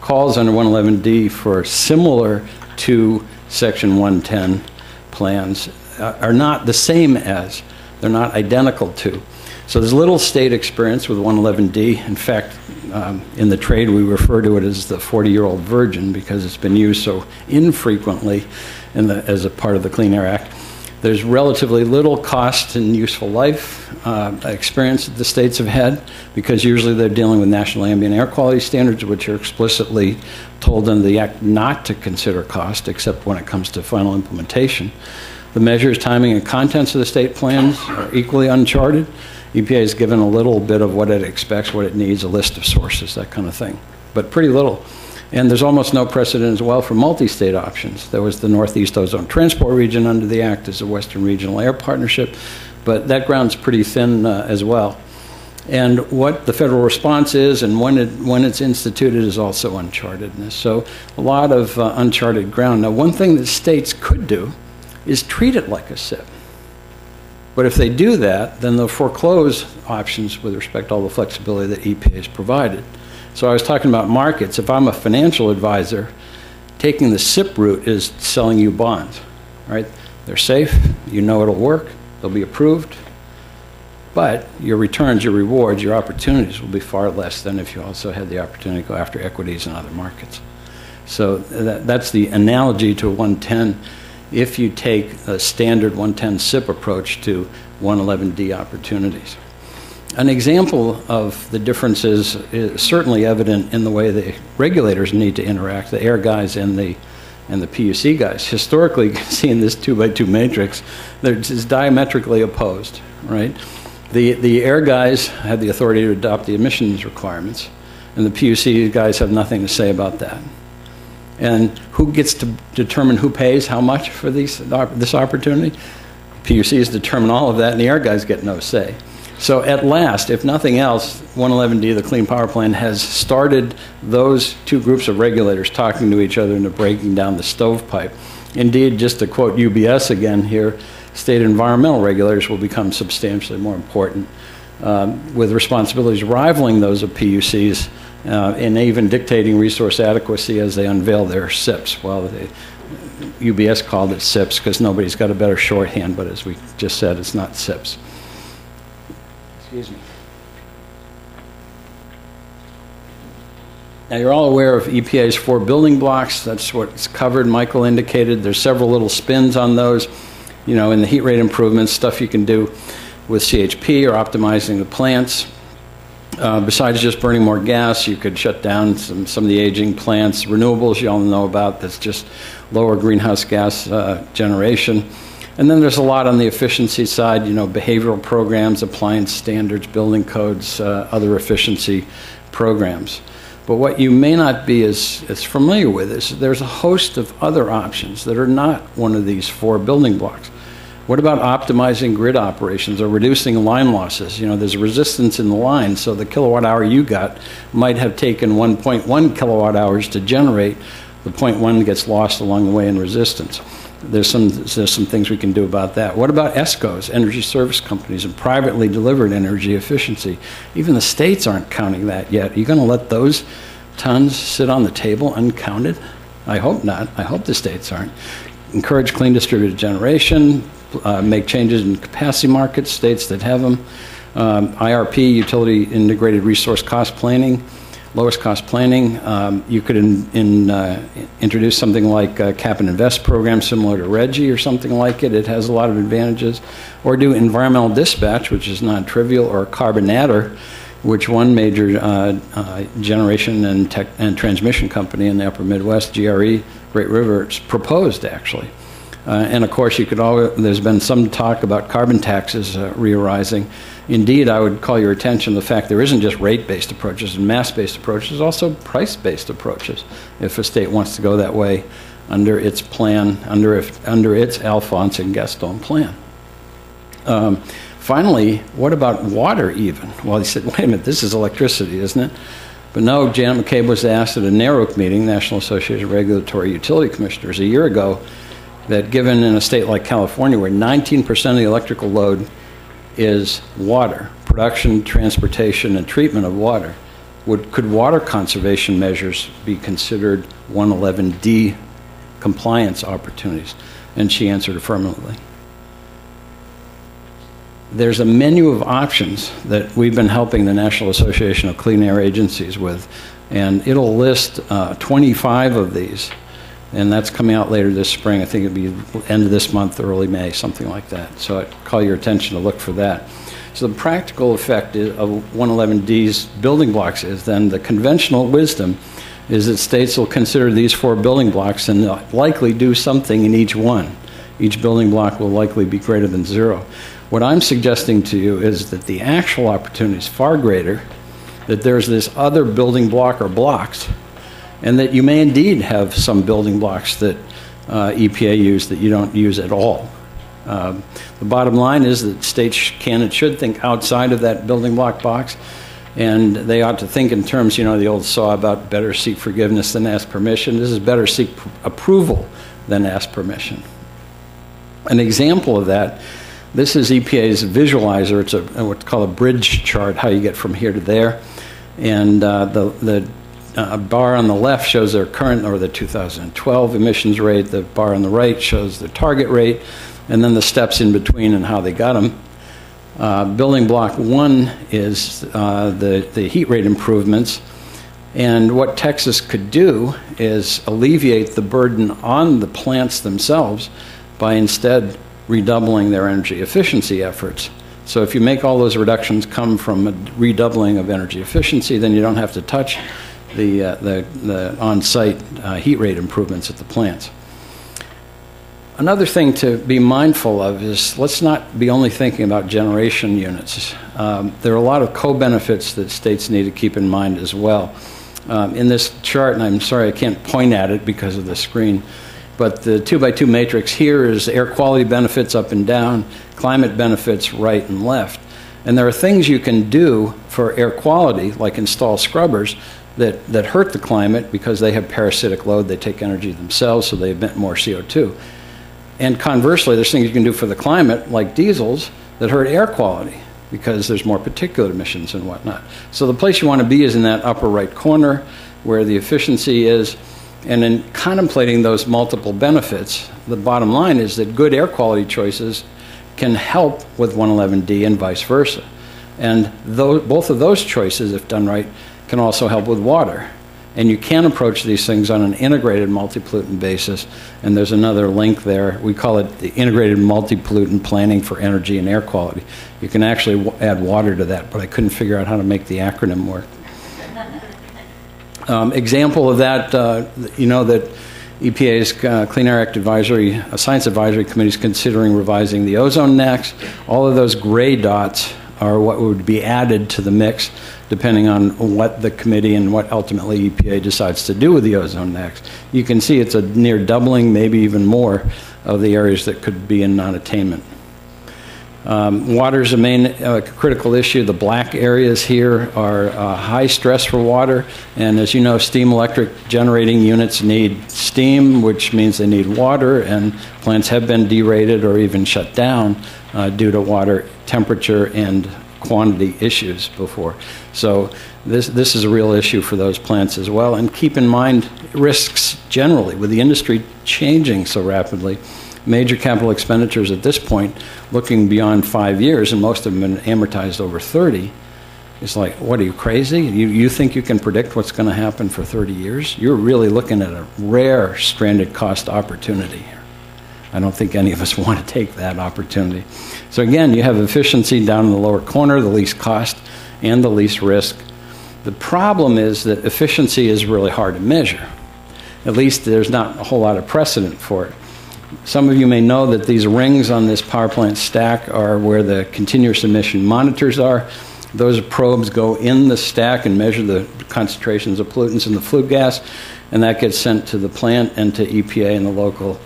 calls under 111D for similar to Section 110 plans, are not the same as, they're not identical to. So there's little state experience with 111D. In fact, in the trade we refer to it as the 40-year-old virgin because it's been used so infrequently as a part of the Clean Air Act. There's relatively little cost and useful life experience that the states have had because usually they're dealing with national ambient air quality standards, which are explicitly told under the Act not to consider cost except when it comes to final implementation. The measures, timing, and contents of the state plans are equally uncharted. EPA has given a little bit of what it expects, what it needs, a list of sources, that kind of thing, but pretty little. And there's almost no precedent as well for multi-state options. There was the Northeast Ozone Transport Region under the Act as a Western Regional Air Partnership, but that ground's pretty thin as well. And what the federal response is and when it's instituted is also uncharted. So a lot of uncharted ground. Now, one thing that states could do is treat it like a SIP. But if they do that, then they'll foreclose options with respect to all the flexibility that EPA has provided. So I was talking about markets. If I'm a financial advisor, taking the SIP route is selling you bonds, right? They're safe, you know it'll work, they'll be approved, but your returns, your rewards, your opportunities will be far less than if you also had the opportunity to go after equities and other markets. So that's the analogy to 110. If you take a standard 110 SIP approach to 111D opportunities. An example of the differences is certainly evident in the way the regulators need to interact, the air guys and the PUC guys. Historically, seeing this 2x2 matrix, they're just diametrically opposed, right? The air guys have the authority to adopt the emissions requirements, and the PUC guys have nothing to say about that. And who gets to determine who pays how much for this opportunity? PUCs determine all of that, and the air guys get no say. So at last, if nothing else, 111D, the Clean Power Plan, has started those two groups of regulators talking to each other and breaking down the stovepipe. Indeed, just to quote UBS again here, state environmental regulators will become substantially more important with responsibilities rivaling those of PUCs and even dictating resource adequacy as they unveil their SIPs. Well, UBS called it SIPs because nobody's got a better shorthand, but as we just said, it's not SIPs. Excuse me. Now, you're all aware of EPA's 4 building blocks. That's what's covered. Michael indicated there's several little spins on those. You know, in the heat rate improvements, stuff you can do with CHP or optimizing the plants. Besides just burning more gas, you could shut down some of the aging plants. Renewables, you all know about, that's just lower greenhouse gas generation. And then there's a lot on the efficiency side, you know, behavioral programs, appliance standards, building codes, other efficiency programs. But what you may not be as familiar with is there's a host of other options that are not one of these 4 building blocks. What about optimizing grid operations or reducing line losses? You know, there's resistance in the line, so the kilowatt hour you got might have taken 1.1 kilowatt hours to generate. The 0.1 gets lost along the way in resistance. There's some things we can do about that. What about ESCOs, energy service companies, and privately delivered energy efficiency? Even the states aren't counting that yet. Are you going to let those tons sit on the table uncounted? I hope not. I hope the states aren't. Encourage clean distributed generation, make changes in capacity markets, states that have them. IRP, utility integrated resource cost planning, lowest cost planning. You could introduce something like a cap and invest program similar to RGGI or something like it. It has a lot of advantages. Or do environmental dispatch, which is non-trivial, or carbon adder, which one major generation and transmission company in the upper Midwest, GRE, Great River, proposed actually. And of course, there's been some talk about carbon taxes re-arising. Indeed, I would call your attention to the fact there isn't just rate-based approaches and mass-based approaches, there's also price-based approaches if a state wants to go that way under its plan, under its Alphonse and Gaston plan. Finally, what about water even? Well, he said, wait a minute, this is electricity, isn't it? But no, Janet McCabe was asked at a NARUC meeting, National Association of Regulatory Utility Commissioners, a year ago, that given in a state like California where 19% of the electrical load is water, production, transportation, and treatment of water, could water conservation measures be considered 111D compliance opportunities? And she answered affirmatively. There's a menu of options that we've been helping the National Association of Clean Air Agencies with, and it'll list 25 of these, and that's coming out later this spring. I think it'll be end of this month, early May, something like that. So I'd call your attention to look for that. So the practical effect of 111D's building blocks is then the conventional wisdom is that states will consider these 4 building blocks and likely do something in each one. Each building block will likely be greater than 0. What I'm suggesting to you is that the actual opportunity is far greater, that there's this other building block or blocks, and that you may indeed have some building blocks that EPA use that you don't use at all. The bottom line is that states can and should think outside of that building block box, and they ought to think in terms, you know, the old saw about better seek forgiveness than ask permission. This is better seek approval than ask permission. An example of that, this is EPA's visualizer. It's what's called a bridge chart, how you get from here to there. And the bar on the left shows their current, or the 2012 emissions rate. The bar on the right shows the target rate, and then the steps in between and how they got them. Building block 1 is the heat rate improvements. And what Texas could do is alleviate the burden on the plants themselves by instead redoubling their energy efficiency efforts. So if you make all those reductions come from a redoubling of energy efficiency, then you don't have to touch the on-site heat rate improvements at the plants. Another thing to be mindful of is let's not be only thinking about generation units. There are a lot of co-benefits that states need to keep in mind as well. In this chart, and I'm sorry I can't point at it because of the screen, but the 2x2 matrix here is air quality benefits up and down, climate benefits right and left. And there are things you can do for air quality, like install scrubbers, that hurt the climate because they have parasitic load, they take energy themselves, so they emit more CO2. And conversely, there's things you can do for the climate, like diesels, that hurt air quality because there's more particulate emissions and whatnot. So the place you want to be is in that upper right corner where the efficiency is. And in contemplating those multiple benefits, the bottom line is that good air quality choices can help with 111D and vice versa. And both of those choices, if done right, can also help with water. And you can approach these things on an integrated multi-pollutant basis. And there's another link there. We call it the integrated multi-pollutant planning for energy and air quality. You can actually add water to that, but I couldn't figure out how to make the acronym work. Example of that, you know that EPA's Clean Air Act Advisory, Science Advisory Committee is considering revising the ozone next. All of those gray dots are what would be added to the mix depending on what the committee and what ultimately EPA decides to do with the ozone next. You can see it's a near doubling, maybe even more, of the areas that could be in non-attainment. Water is a main critical issue. The black areas here are high stress for water, and as you know, steam electric generating units need steam, which means they need water, and plants have been derated or even shut down due to water temperature and quantity issues before. So this is a real issue for those plants as well. And keep in mind risks generally with the industry changing so rapidly. Major capital expenditures at this point, looking beyond 5 years, and most of them have been amortized over 30, it's like, what, are you crazy? You think you can predict what's going to happen for 30 years? You're really looking at a rare stranded cost opportunity here. I don't think any of us want to take that opportunity. So again, you have efficiency down in the lower corner, the least cost and the least risk. The problem is that efficiency is really hard to measure. At least there's not a whole lot of precedent for it. Some of you may know that these rings on this power plant stack are where the continuous emission monitors are. Those probes go in the stack and measure the concentrations of pollutants in the flue gas, and that gets sent to the plant and to EPA and the local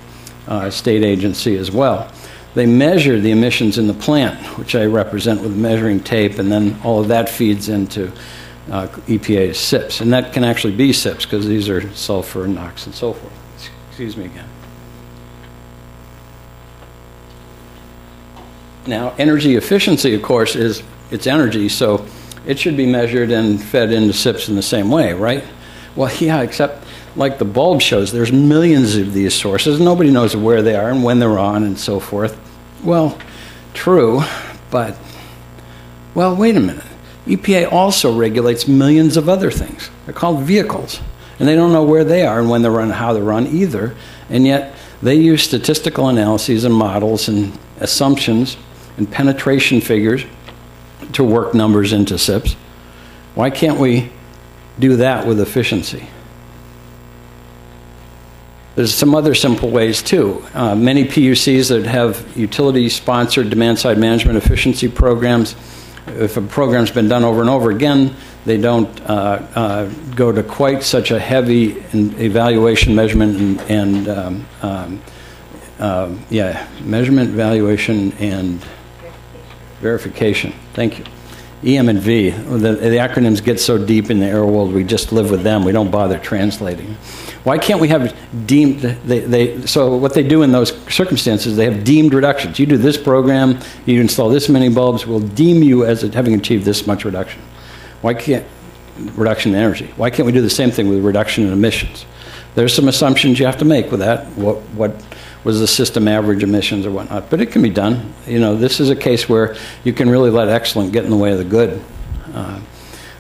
state agency as well. They measure the emissions in the plant, which I represent with measuring tape, and then all of that feeds into EPA's SIPs. And that can actually be SIPs because these are sulfur, NOx, and so forth. Excuse me again. Now, energy efficiency, of course, is it's energy, so it should be measured and fed into SIPs in the same way, right? Well, yeah, except like the bulb shows, there's millions of these sources. Nobody knows where they are and when they're on and so forth. Well, true, but, well, wait a minute. EPA also regulates millions of other things. They're called vehicles, and they don't know where they are and when they're run, how they're run either, and yet they use statistical analyses and models and assumptions and penetration figures to work numbers into SIPs. Why can't we do that with efficiency? There's some other simple ways too. Many PUCs that have utility-sponsored demand-side management efficiency programs, if a program's been done over and over again, they don't go to quite such a heavy evaluation, measurement, and measurement, evaluation, and verification. Thank you. EM and V. The acronyms get so deep in the air world, we just live with them. We don't bother translating. Why can't we have deemed, so what they do in those circumstances, they have deemed reductions. You do this program, you install this many bulbs, we'll deem you as having achieved this much reduction. Why can't, reduction in energy. Why can't we do the same thing with reduction in emissions? There's some assumptions you have to make with that. What was the system average emissions or whatnot? But it can be done. You know, this is a case where you can really let excellent get in the way of the good.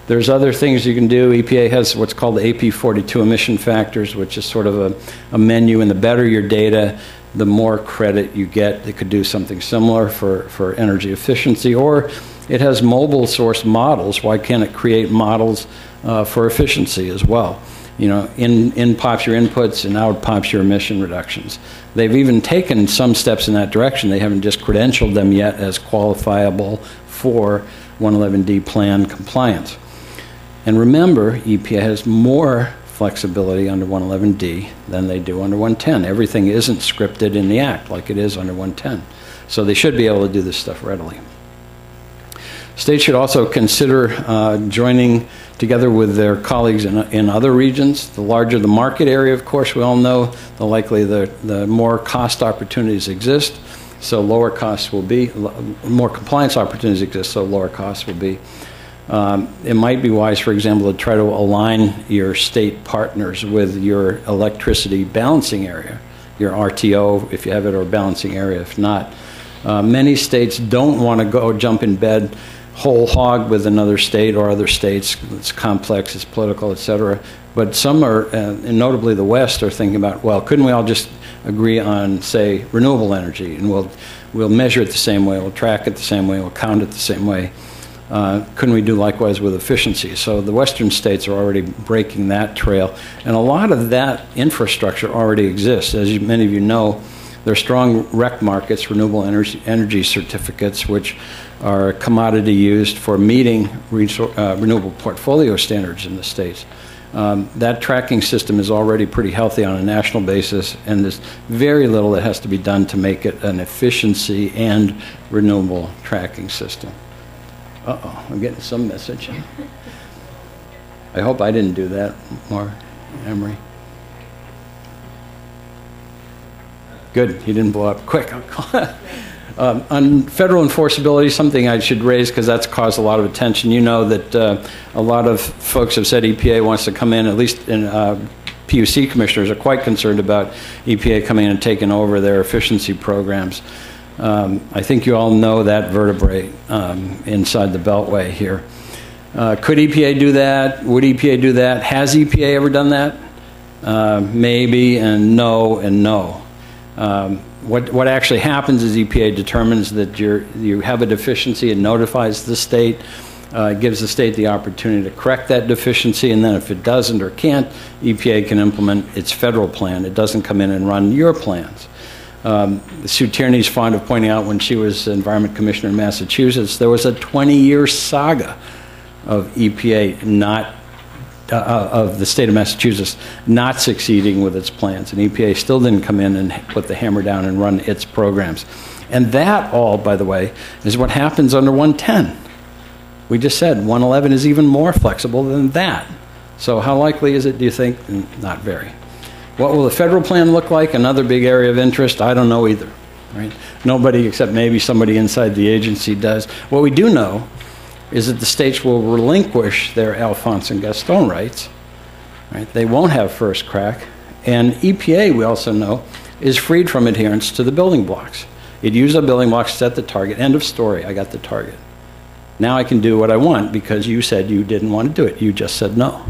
There's other things you can do. EPA has what's called the AP42 emission factors, which is sort of a menu, and the better your data, the more credit you get. They could do something similar for energy efficiency, or it has mobile source models. Why can't it create models for efficiency as well? You know, in pops your inputs and out pops your emission reductions. They've even taken some steps in that direction. They haven't just credentialed them yet as qualifiable for 111D plan compliance. And remember, EPA has more flexibility under 111D than they do under 110. Everything isn't scripted in the Act like it is under 110. So they should be able to do this stuff readily. States should also consider joining together with their colleagues in other regions. The larger the market area, of course, we all know, the likely the more cost opportunities exist, so lower costs will be, more compliance opportunities exist, so lower costs will be. It might be wise, for example, to try to align your state partners with your electricity balancing area, your RTO, if you have it, or balancing area, if not. Many states don't want to go jump in bed whole hog with another state or other states. It's complex, it's political, et cetera. But some are, and notably the West, are thinking about, well, couldn't we all just agree on, say, renewable energy, and we'll measure it the same way, we'll track it the same way, we'll count it the same way. Couldn't we do likewise with efficiency? So the Western states are already breaking that trail, and a lot of that infrastructure already exists. As many of you know, there are strong REC markets, renewable energy certificates, which are a commodity used for meeting renewable portfolio standards in the states. That tracking system is already pretty healthy on a national basis, and there's very little that has to be done to make it an efficiency and renewable tracking system. Uh-oh, I'm getting some message. I hope I didn't do that, Mark, Emery. Good, he didn't blow up. Quick. On federal enforceability, something I should raise because that's caused a lot of attention. You know that a lot of folks have said EPA wants to come in, at least in PUC commissioners are quite concerned about EPA coming in and taking over their efficiency programs. I think you all know that vertebrae inside the Beltway here. Could EPA do that? Would EPA do that? Has EPA ever done that? Maybe, and no, and no. What actually happens is EPA determines that you have a deficiency and notifies the state, gives the state the opportunity to correct that deficiency, and then if it doesn't or can't, EPA can implement its federal plan. It doesn't come in and run your plans. Sue Tierney's fond of pointing out when she was Environment Commissioner in Massachusetts, there was a 20-year saga of EPA of the state of Massachusetts not succeeding with its plans, and EPA still didn't come in and put the hammer down and run its programs. And that all, by the way, is what happens under 110. We just said 111 is even more flexible than that. So how likely is it, do you think? Not very. What will the federal plan look like? Another big area of interest? I don't know either. Right? Nobody except maybe somebody inside the agency does. What we do know is that the states will relinquish their Alphonse and Gaston rights. Right? They won't have first crack. And EPA, we also know, is freed from adherence to the building blocks. It used the building blocks to set the target. End of story. I got the target. Now I can do what I want because you said you didn't want to do it. You just said no.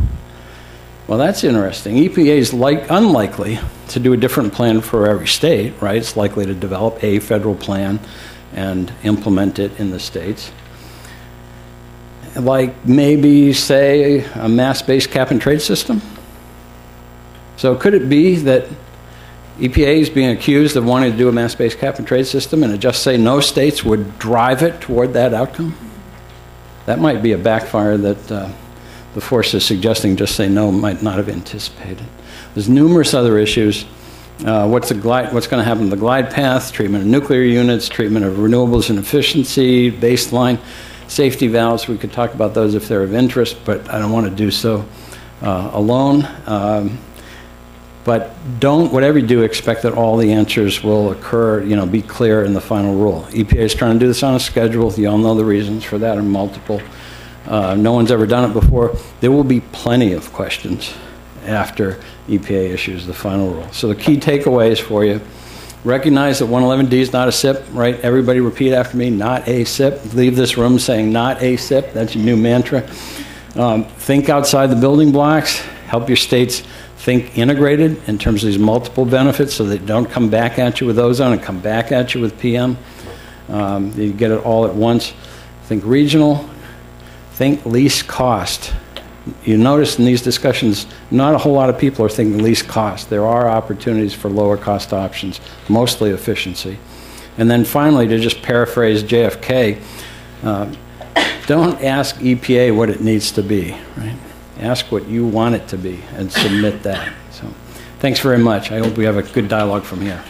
Well, that's interesting. EPA is unlikely to do a different plan for every state, right? It's likely to develop a federal plan and implement it in the states. Like maybe, say, a mass-based cap-and-trade system? So could it be that EPA is being accused of wanting to do a mass-based cap-and-trade system and just say no states would drive it toward that outcome? That might be a backfire that the forces suggesting just say no might not have anticipated. There's numerous other issues. What's going to happen to the glide path, treatment of nuclear units, treatment of renewables and efficiency, baseline, safety valves. We could talk about those if they're of interest, but I don't want to do so alone. But don't, whatever you do, expect that all the answers will occur, be clear in the final rule. EPA is trying to do this on a schedule. You all know the reasons for that are multiple. No one's ever done it before. There will be plenty of questions after EPA issues the final rule. So the key takeaways for you: recognize that 111D is not a SIP, right? Everybody repeat after me, not a SIP. Leave this room saying not a SIP. That's your new mantra. Think outside the building blocks. Help your states think integrated in terms of these multiple benefits so they don't come back at you with ozone and come back at you with PM. You get it all at once. Think regional. Think least cost. You notice in these discussions, not a whole lot of people are thinking least cost. There are opportunities for lower cost options, mostly efficiency. And then finally, to just paraphrase JFK, don't ask EPA what it needs to be, right? Ask what you want it to be and submit that. So thanks very much. I hope we have a good dialogue from here.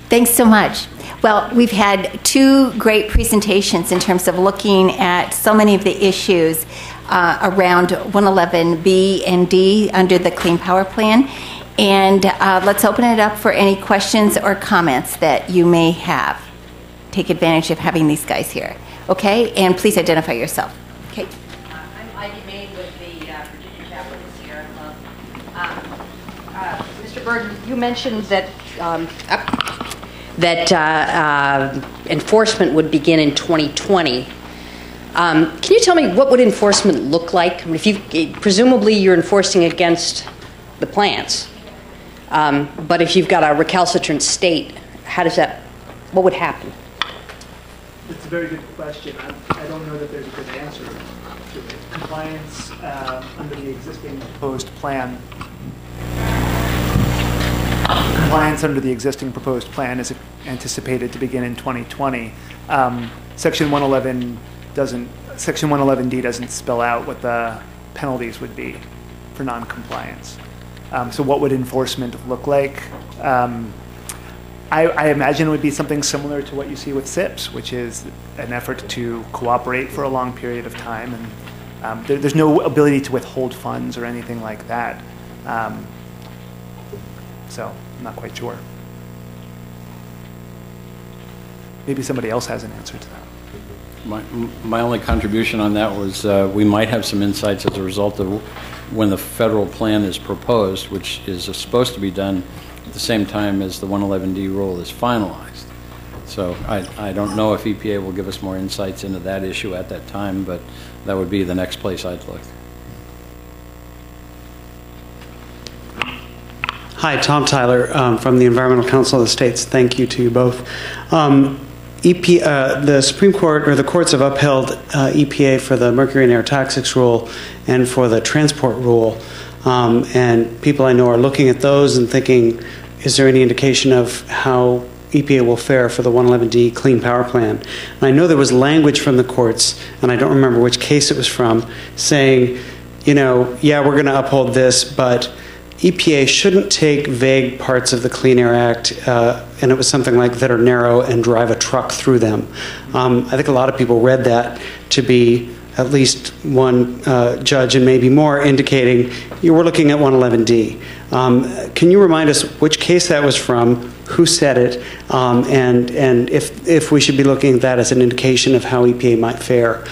Thanks so much. Well, we've had two great presentations in terms of looking at so many of the issues around 111B and D under the Clean Power Plan. And let's open it up for any questions or comments that you may have. Take advantage of having these guys here. Okay? And please identify yourself. Okay. I'm Ivy May with the Virginia chapter of the Sierra Club. Mr. Berg, you mentioned that enforcement would begin in 2020. Can you tell me what would enforcement look like? I mean, presumably you're enforcing against the plants, but if you've got a recalcitrant state, what would happen? It's a very good question. I don't know that there's a good answer to it. Compliance under the existing proposed plan. Compliance under the existing proposed plan is anticipated to begin in 2020. Section 111 Section 111D doesn't spell out what the penalties would be for non-compliance. So what would enforcement look like? I imagine it would be something similar to what you see with SIPs, which is an effort to cooperate for a long period of time, and there's no ability to withhold funds or anything like that. So I'm not quite sure. Maybe somebody else has an answer to that. My only contribution on that was we might have some insights as a result of when the federal plan is proposed, which is supposed to be done at the same time as the 111D rule is finalized. So I don't know if EPA will give us more insights into that issue at that time, but that would be the next place I'd look. Hi, Tom Tyler from the Environmental Council of the States. Thank you to you both. The Supreme Court, or the courts, have upheld EPA for the mercury and air toxics rule and for the transport rule. And people I know are looking at those and thinking, is there any indication of how EPA will fare for the 111D Clean Power Plan? And I know there was language from the courts, and I don't remember which case it was from, saying, you know, yeah, we're going to uphold this, but EPA shouldn't take vague parts of the Clean Air Act, and it was something like that are narrow, and drive a truck through them. I think a lot of people read that to be at least one judge and maybe more indicating we're looking at 111D. Can you remind us which case that was from, who said it, and if we should be looking at that as an indication of how EPA might fare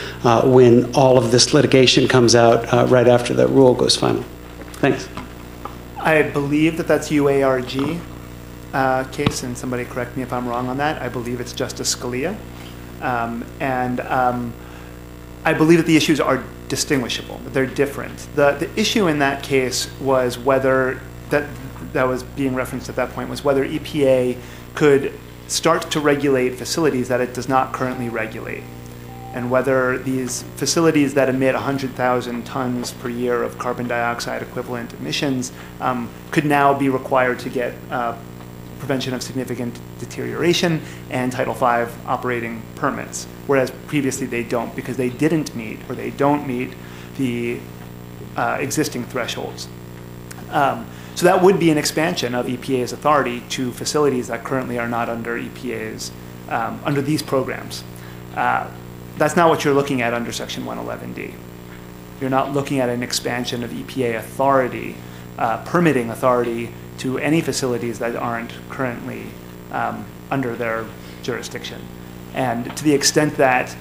when all of this litigation comes out right after the rule goes final? Thanks. I believe that that's UARG case, and somebody correct me if I'm wrong on that. I believe it's Justice Scalia. I believe that the issues are distinguishable, that they're different. The issue in that case was whether, that was being referenced at that point, was whether EPA could start to regulate facilities that it does not currently regulate, and whether these facilities that emit 100,000 tons per year of carbon dioxide equivalent emissions could now be required to get prevention of significant deterioration and Title V operating permits, whereas previously they don't, because they didn't meet, or they don't meet, the existing thresholds. So that would be an expansion of EPA's authority to facilities that currently are not under EPA's, under these programs. That's not what you're looking at under Section 111D. You're not looking at an expansion of EPA authority, permitting authority to any facilities that aren't currently under their jurisdiction. And to the extent that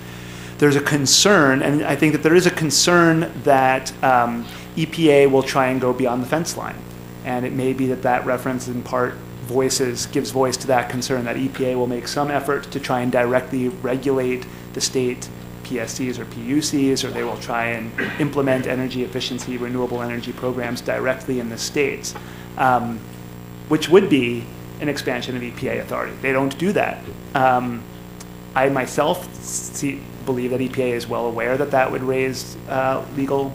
there's a concern, and I think that there is a concern that EPA will try and go beyond the fence line. And it may be that that reference in part gives voice to that concern, that EPA will make some effort to try and directly regulate the state PSCs or PUCs, or they will try and implement energy efficiency, renewable energy programs directly in the states, which would be an expansion of EPA authority. They don't do that. I myself believe that EPA is well aware that that would raise legal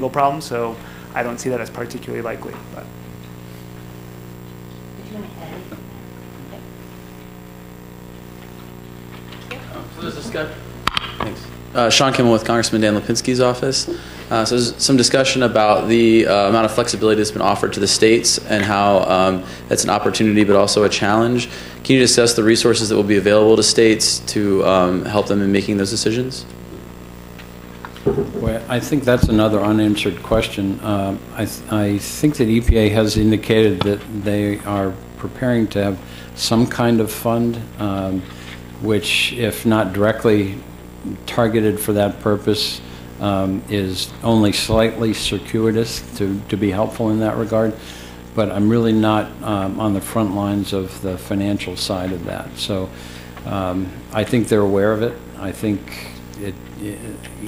problems, so I don't see that as particularly likely. But. So this is Scott. Thanks. Sean Kimmel with Congressman Dan Lipinski's office. So there's some discussion about the amount of flexibility that's been offered to the states and how that's an opportunity but also a challenge. Can you discuss the resources that will be available to states to help them in making those decisions? Well, I think that's another unanswered question. I think that EPA has indicated that they are preparing to have some kind of fund, which, if not directly targeted for that purpose, is only slightly circuitous to be helpful in that regard. But I'm really not on the front lines of the financial side of that. So I think they're aware of it. I think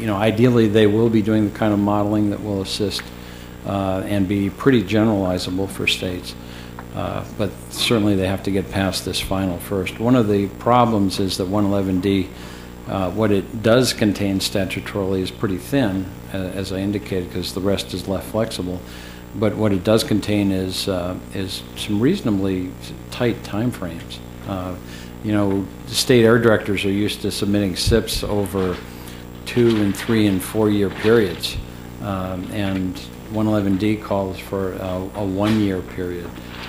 ideally they will be doing the kind of modeling that will assist and be pretty generalizable for states. But certainly they have to get past this final first. One of the problems is that 111D, what it does contain statutorily is pretty thin, as I indicated, because the rest is left flexible. But what it does contain is some reasonably tight time frames. the state air directors are used to submitting SIPs over 2 and 3 and 4 year periods, and 111D calls for a 1 year period,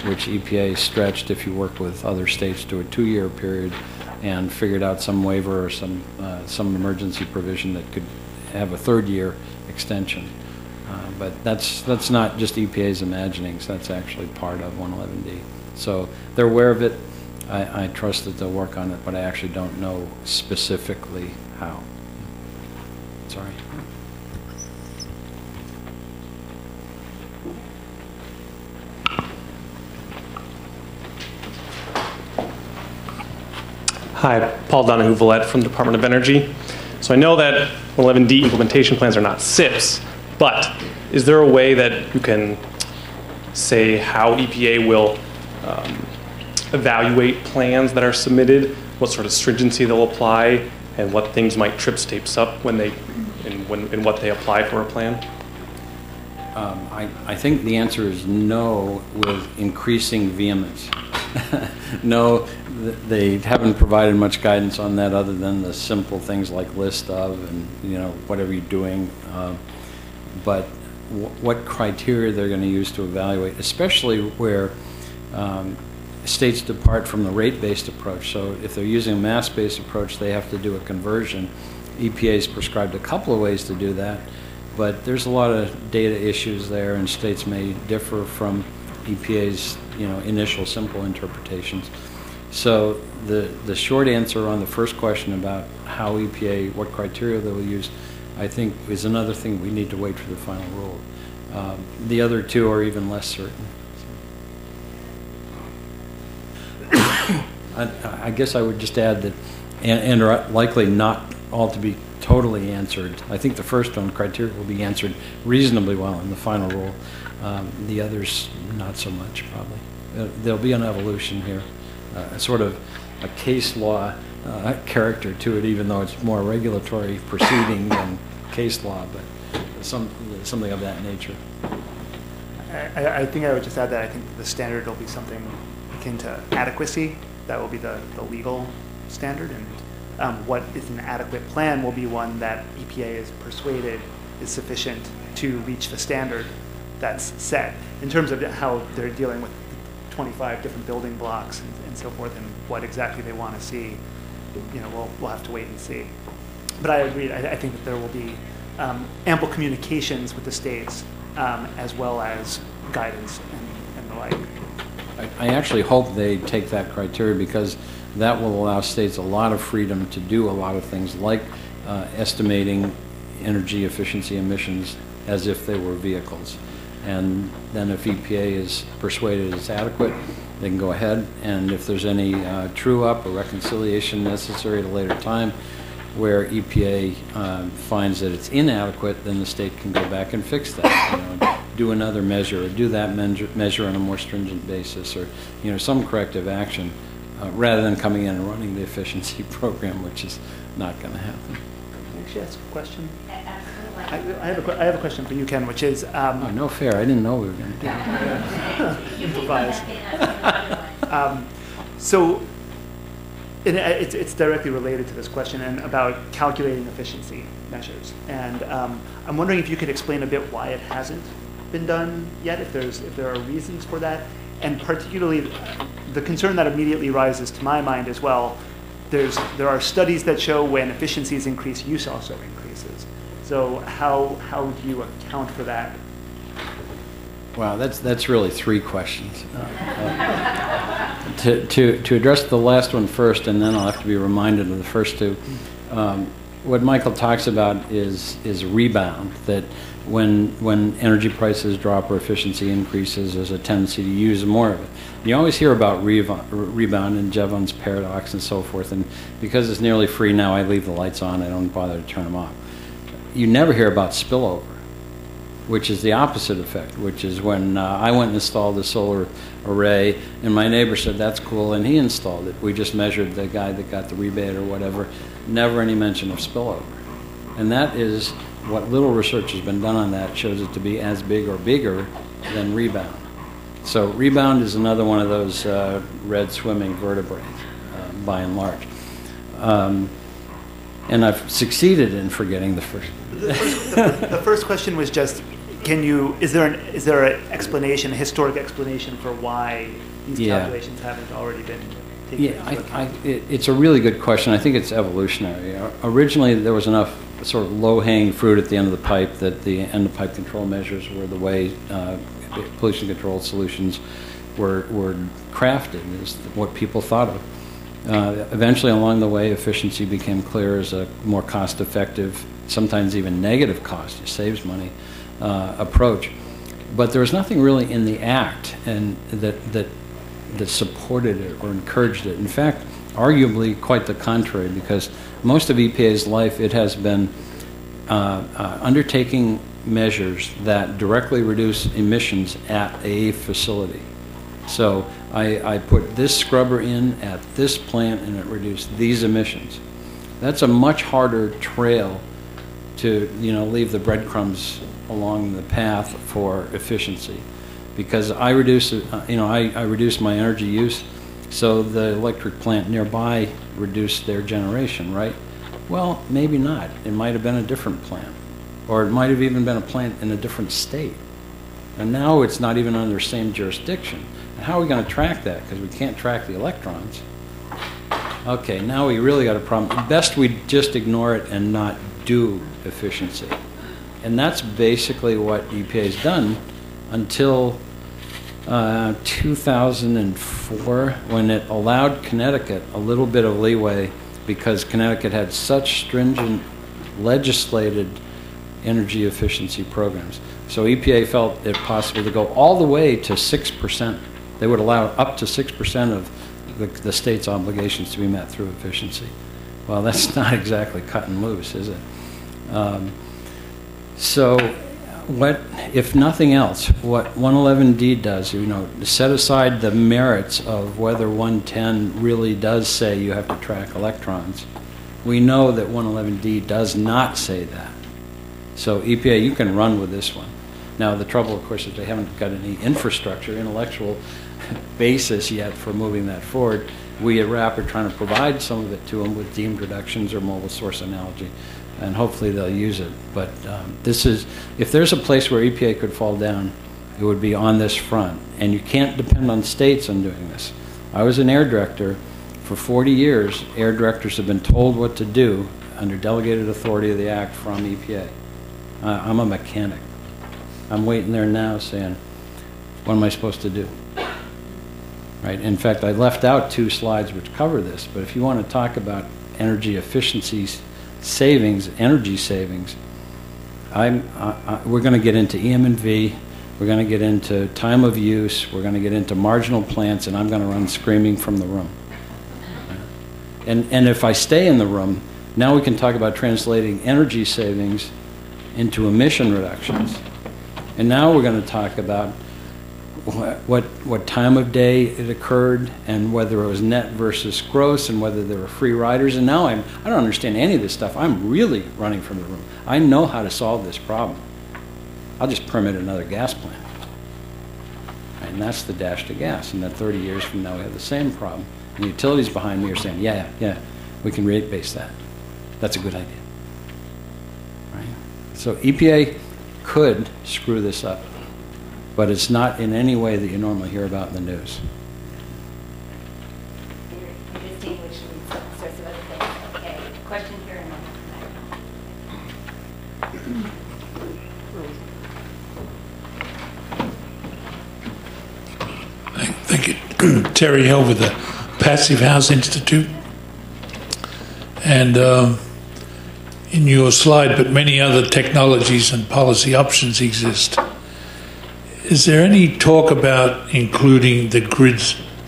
which EPA stretched if you worked with other states to a 2 year period and figured out some waiver or some emergency provision that could have a 3rd year extension. But that's not just EPA's imaginings, that's actually part of 111D. So they're aware of it. I trust that they'll work on it, but I actually don't know specifically how. Sorry. Hi, Paul Donahue-Villette from the Department of Energy. So I know that 111D implementation plans are not SIPs, but is there a way that you can say how EPA will evaluate plans that are submitted, what sort of stringency they'll apply, and what things might trip states up when they, in what they apply for a plan? I think the answer is no, with increasing vehemence. No, they haven't provided much guidance on that other than the simple things like list of and whatever you're doing. But what criteria they're going to use to evaluate, especially where states depart from the rate-based approach. So if they're using a mass-based approach, they have to do a conversion. EPA's prescribed a couple of ways to do that, but there's a lot of data issues there, and states may differ from EPA's initial simple interpretations. So the short answer on the first question about how EPA, what criteria they will use, I think is another thing we need to wait for the final rule. The other two are even less certain. I guess I would just add that, and are likely not all to be totally answered. I think the first one, criteria, will be answered reasonably well in the final rule. The others, not so much, probably. There'll be an evolution here, sort of a case law character to it, even though it's more regulatory proceeding than case law, but something of that nature. I think I would just add that I think the standard will be something akin to adequacy. That will be the legal standard, and what is an adequate plan will be one that EPA is persuaded is sufficient to reach the standard that's set. In terms of how they're dealing with 25 different building blocks and so forth, and what exactly they want to see, we'll have to wait and see. But I agree. I think that there will be ample communications with the states, as well as guidance and the like. I actually hope they take that criteria, because that will allow states a lot of freedom to do a lot of things like estimating energy efficiency emissions as if they were vehicles. And then if EPA is persuaded it's adequate, they can go ahead. And if there's any true-up or reconciliation necessary at a later time where EPA finds that it's inadequate, then the state can go back and fix that. Do another measure, or do that measure on a more stringent basis, or some corrective action, rather than coming in and running the efficiency program, which is not going to happen. Can I actually ask a question? I have a question for you, Ken, which is... oh, no fair. I didn't know we were going to do that. Improvise. So it's directly related to this question and about calculating efficiency measures. And I'm wondering if you could explain a bit why it hasn't been done yet, if there are reasons for that, and particularly the concern that immediately rises to my mind as well. There are studies that show when efficiencies increase, use also increases. So how do you account for that? Wow, that's really 3 questions. To address the last one first, and then I'll have to be reminded of the first 2. What Michael talks about is rebound, that when energy prices drop or efficiency increases, there's a tendency to use more of it. You always hear about rebound and Jevons paradox and so forth, and because it's nearly free now, I leave the lights on, I don't bother to turn them off. You never hear about spillover, which is the opposite effect, which is when I went and installed a solar array, and my neighbor said, that's cool, and he installed it. We just measured the guy that got the rebate or whatever. Never any mention of spillover. And that is what little research has been done on that, shows it to be as big or bigger than rebound. So rebound is another one of those red swimming vertebrae. by and large. And I've succeeded in forgetting the first. The first question was just, is there an explanation, a historic explanation for why these calculations haven't already been taken into account? It's a really good question. I think it's evolutionary. Originally, there was enough sort of low-hanging fruit at the end of the pipe that the end-of-pipe control measures were the way pollution control solutions were crafted, is what people thought of. Eventually, along the way, efficiency became clear as a more cost-effective, sometimes even negative cost, it saves money, approach. But there was nothing really in the Act and that supported it or encouraged it. In fact, arguably quite the contrary, because most of EPA's life, it has been undertaking measures that directly reduce emissions at a facility. So I put this scrubber in at this plant and it reduced these emissions. That's a much harder trail to leave the breadcrumbs along the path for efficiency, because I reduce I reduce my energy use, so the electric plant nearby reduced their generation, right? Well, maybe not. It might have been a different plant, or it might have even been a plant in a different state. And now it's not even under the same jurisdiction. And how are we going to track that? Because we can't track the electrons. Okay, now we really got a problem. Best we just ignore it and not do efficiency. And that's basically what EPA has done until 2004, when it allowed Connecticut a little bit of leeway, because Connecticut had such stringent legislated energy efficiency programs. So EPA felt it possible to go all the way to 6%. They would allow up to 6% of the state's obligations to be met through efficiency. Well, that's not exactly cut and loose, is it? So what, if nothing else, what 111D does, set aside the merits of whether 110 really does say you have to track electrons. We know that 111D does not say that. So EPA, you can run with this one. Now, the trouble, of course, is they haven't got any infrastructure, intellectual basis yet for moving that forward. We at RAP are trying to provide some of it to them with deemed reductions or mobile source analogy, and hopefully they'll use it. But this is, if there's a place where EPA could fall down, it would be on this front. And you can't depend on states on doing this. I was an air director. For 40 years, air directors have been told what to do under delegated authority of the Act from EPA. I'm a mechanic. I'm waiting there now saying, what am I supposed to do? Right? In fact, I left out 2 slides which cover this, but if you want to talk about energy efficiencies, savings, energy savings, we're going to get into EM&V, we're going to get into time of use, we're going to get into marginal plants, and I'm going to run screaming from the room. And if I stay in the room, now we can talk about translating energy savings into emission reductions. And now we're going to talk about what time of day it occurred, and whether it was net versus gross, and whether there were free riders. And now I don't understand any of this stuff. I'm really running from the room. I know how to solve this problem. I'll just permit another gas plant. And that's the dash to gas. And then 30 years from now we have the same problem. And the utilities behind me are saying, yeah, we can rate base that. That's a good idea. Right? So EPA could screw this up, but it's not in any way that you normally hear about in the news. You're distinguishing sorts of other things. Okay, question here and then. Thank you. Terry Hill with the Passive House Institute. And in your slide, but many other technologies and policy options exist. Is there any talk about including the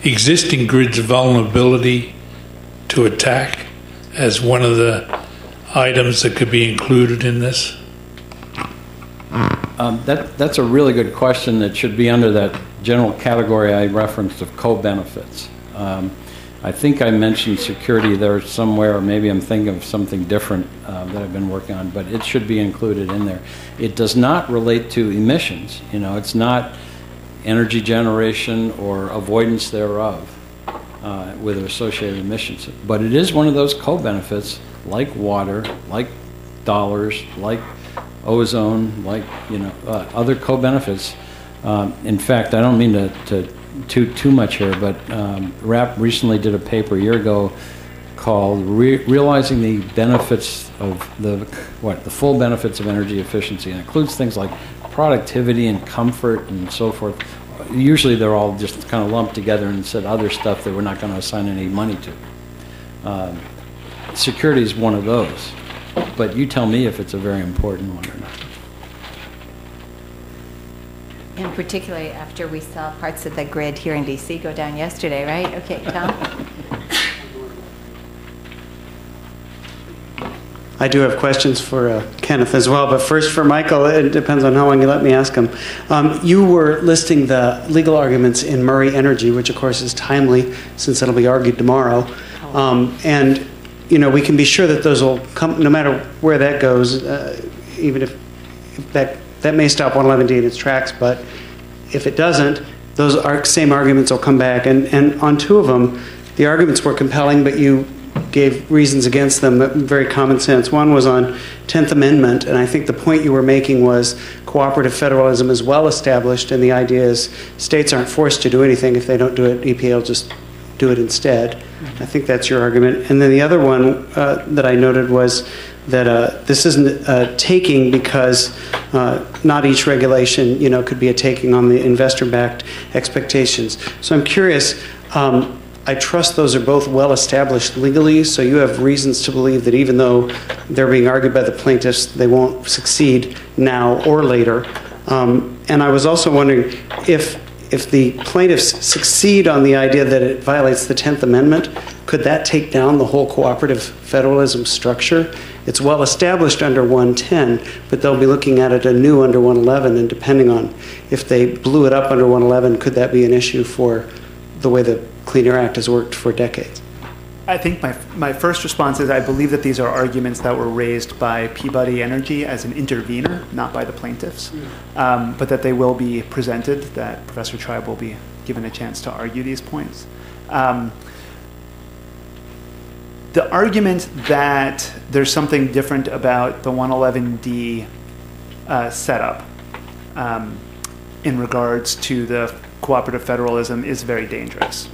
existing grid's vulnerability to attack as one of the items that could be included in this? That's a really good question that should be under that general category I referenced of co-benefits. I think I mentioned security there somewhere, or maybe I'm thinking of something different that I've been working on, but it should be included in there. It does not relate to emissions. It's not energy generation or avoidance thereof. with associated emissions. But it is one of those co-benefits, like water, like dollars, like ozone, like other co-benefits. In fact, I don't mean to toot too much here, but RAP recently did a paper a year ago called Realizing the Benefits of the full benefits of energy efficiency. And it includes things like productivity and comfort and so forth. Usually they're all just kind of lumped together and said other stuff that we're not going to assign any money to. Security is one of those. But you tell me if it's a very important one or not. And particularly after we saw parts of the grid here in DC go down yesterday, right? Okay, Tom? I do have questions for Kenneth as well, but first for Michael, it depends on how long you let me ask him. You were listing the legal arguments in Murray Energy, which of course is timely since it'll be argued tomorrow. And we can be sure that those will come, no matter where that goes, even if that may stop 111D in its tracks, but if it doesn't, those same arguments will come back. And on two of them, the arguments were compelling, but you gave reasons against them, very common sense. One was on 10th Amendment, and I think the point you were making was cooperative federalism is well established, and the idea is states aren't forced to do anything. If they don't do it, EPA will just do it instead. I think that's your argument. And then the other one that I noted was that this isn't taking because not each regulation, could be a taking on the investor-backed expectations. So I'm curious, I trust those are both well established legally, so you have reasons to believe that even though they're being argued by the plaintiffs, they won't succeed now or later. And I was also wondering if the plaintiffs succeed on the idea that it violates the 10th Amendment, could that take down the whole cooperative federalism structure? It's well established under 110, but they'll be looking at it anew under 111, and depending on if they blew it up under 111, could that be an issue for the way the Clean Air Act has worked for decades? I think my first response is I believe that these are arguments that were raised by Peabody Energy as an intervener, not by the plaintiffs, but that they will be presented, that Professor Tribe will be given a chance to argue these points. The argument that there's something different about the 111D setup in regards to the cooperative federalism is very dangerous.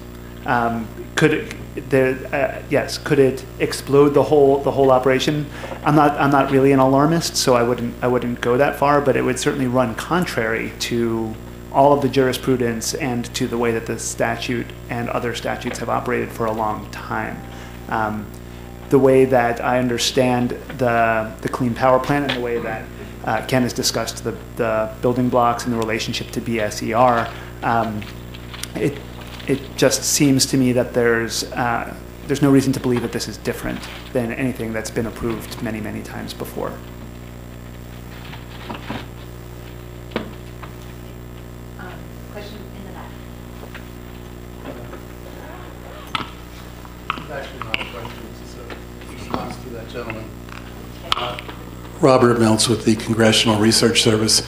Could it explode the whole operation? I'm not really an alarmist, so I wouldn't go that far, but it would certainly run contrary to all of the jurisprudence and to the way that the statute and other statutes have operated for a long time. The way that I understand the Clean Power Plan and the way that Ken has discussed the building blocks and the relationship to BSER, it just seems to me that there's no reason to believe that this is different than anything that's been approved many, many times before. Question in the back. It's actually not a question, it's a response to that gentleman. Robert Meltz with the Congressional Research Service.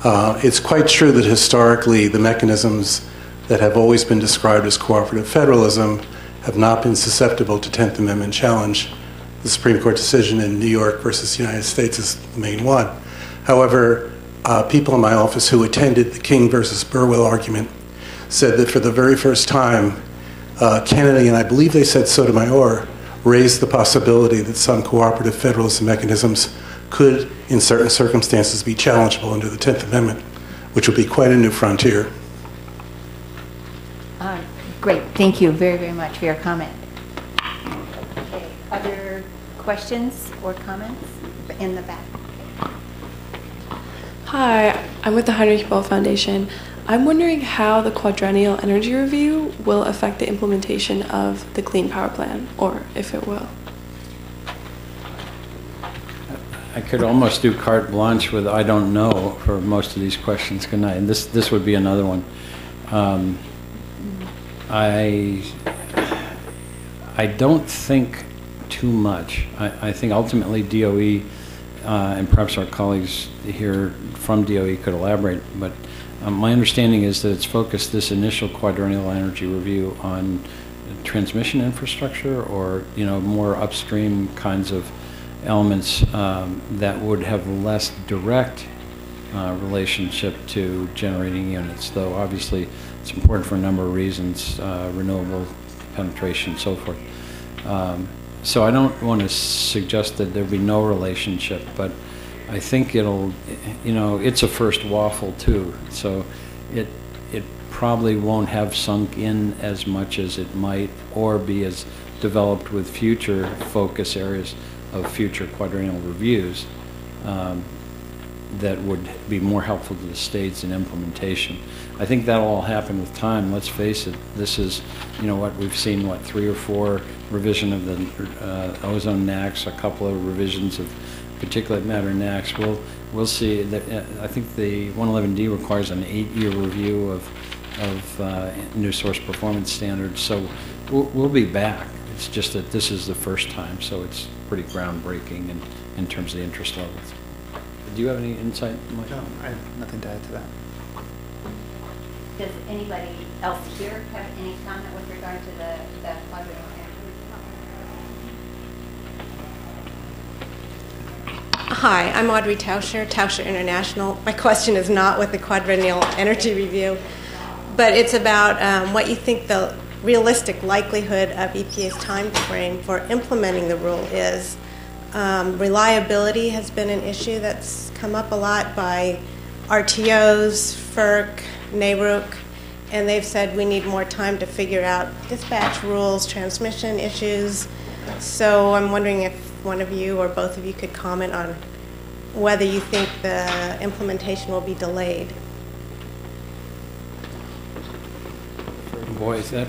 It's quite true that historically the mechanisms that have always been described as cooperative federalism have not been susceptible to 10th Amendment challenge. The Supreme Court decision in New York versus the United States is the main one. However, people in my office who attended the King versus Burwell argument said that for the very first time, Kennedy, and I believe they said Sotomayor, raised the possibility that some cooperative federalism mechanisms could, in certain circumstances, be challengeable under the 10th Amendment, which would be quite a new frontier. Great. Thank you very, very much for your comment. Okay. Other questions or comments in the back? Hi, I'm with the Heinrich Böll Foundation. I'm wondering how the quadrennial energy review will affect the implementation of the Clean Power Plan, or if it will. I could almost do carte blanche with I don't know for most of these questions, couldn't I? And this would be another one. I don't think too much. I think ultimately DOE, and perhaps our colleagues here from DOE could elaborate, but my understanding is that it's focused this initial quadrennial energy review on transmission infrastructure, or more upstream kinds of elements that would have less direct relationship to generating units, though obviously it's important for a number of reasons, renewable penetration and so forth. So I don't want to suggest that there'd be no relationship, but I think it'll, it's a first waffle too, so it probably won't have sunk in as much as it might, or be as developed with future focus areas of future quadrennial reviews that would be more helpful to the states in implementation. I think that'll all happen with time. Let's face it, this is, what we've seen, 3 or 4 revision of the ozone NACs, a couple of revisions of particulate matter NACs. We'll see that. I think the 111D requires an 8-year review of new source performance standards. So we'll be back. It's just that this is the first time, so it's pretty groundbreaking in terms of the interest levels. Do you have any insight, Mike? No, I have nothing to add to that. Does anybody else here have any comment with regard to the quadrennial Hi, I'm Audrey Tauscher, Tauscher International. My question is not with the quadrennial energy review, but it's about what you think the realistic likelihood of EPA's time frame for implementing the rule is. Reliability has been an issue that's come up a lot by RTOs, FERC, NARUC, and they've said we need more time to figure out dispatch rules, transmission issues. So I'm wondering if one of you or both of you could comment on whether you think the implementation will be delayed. Boy, that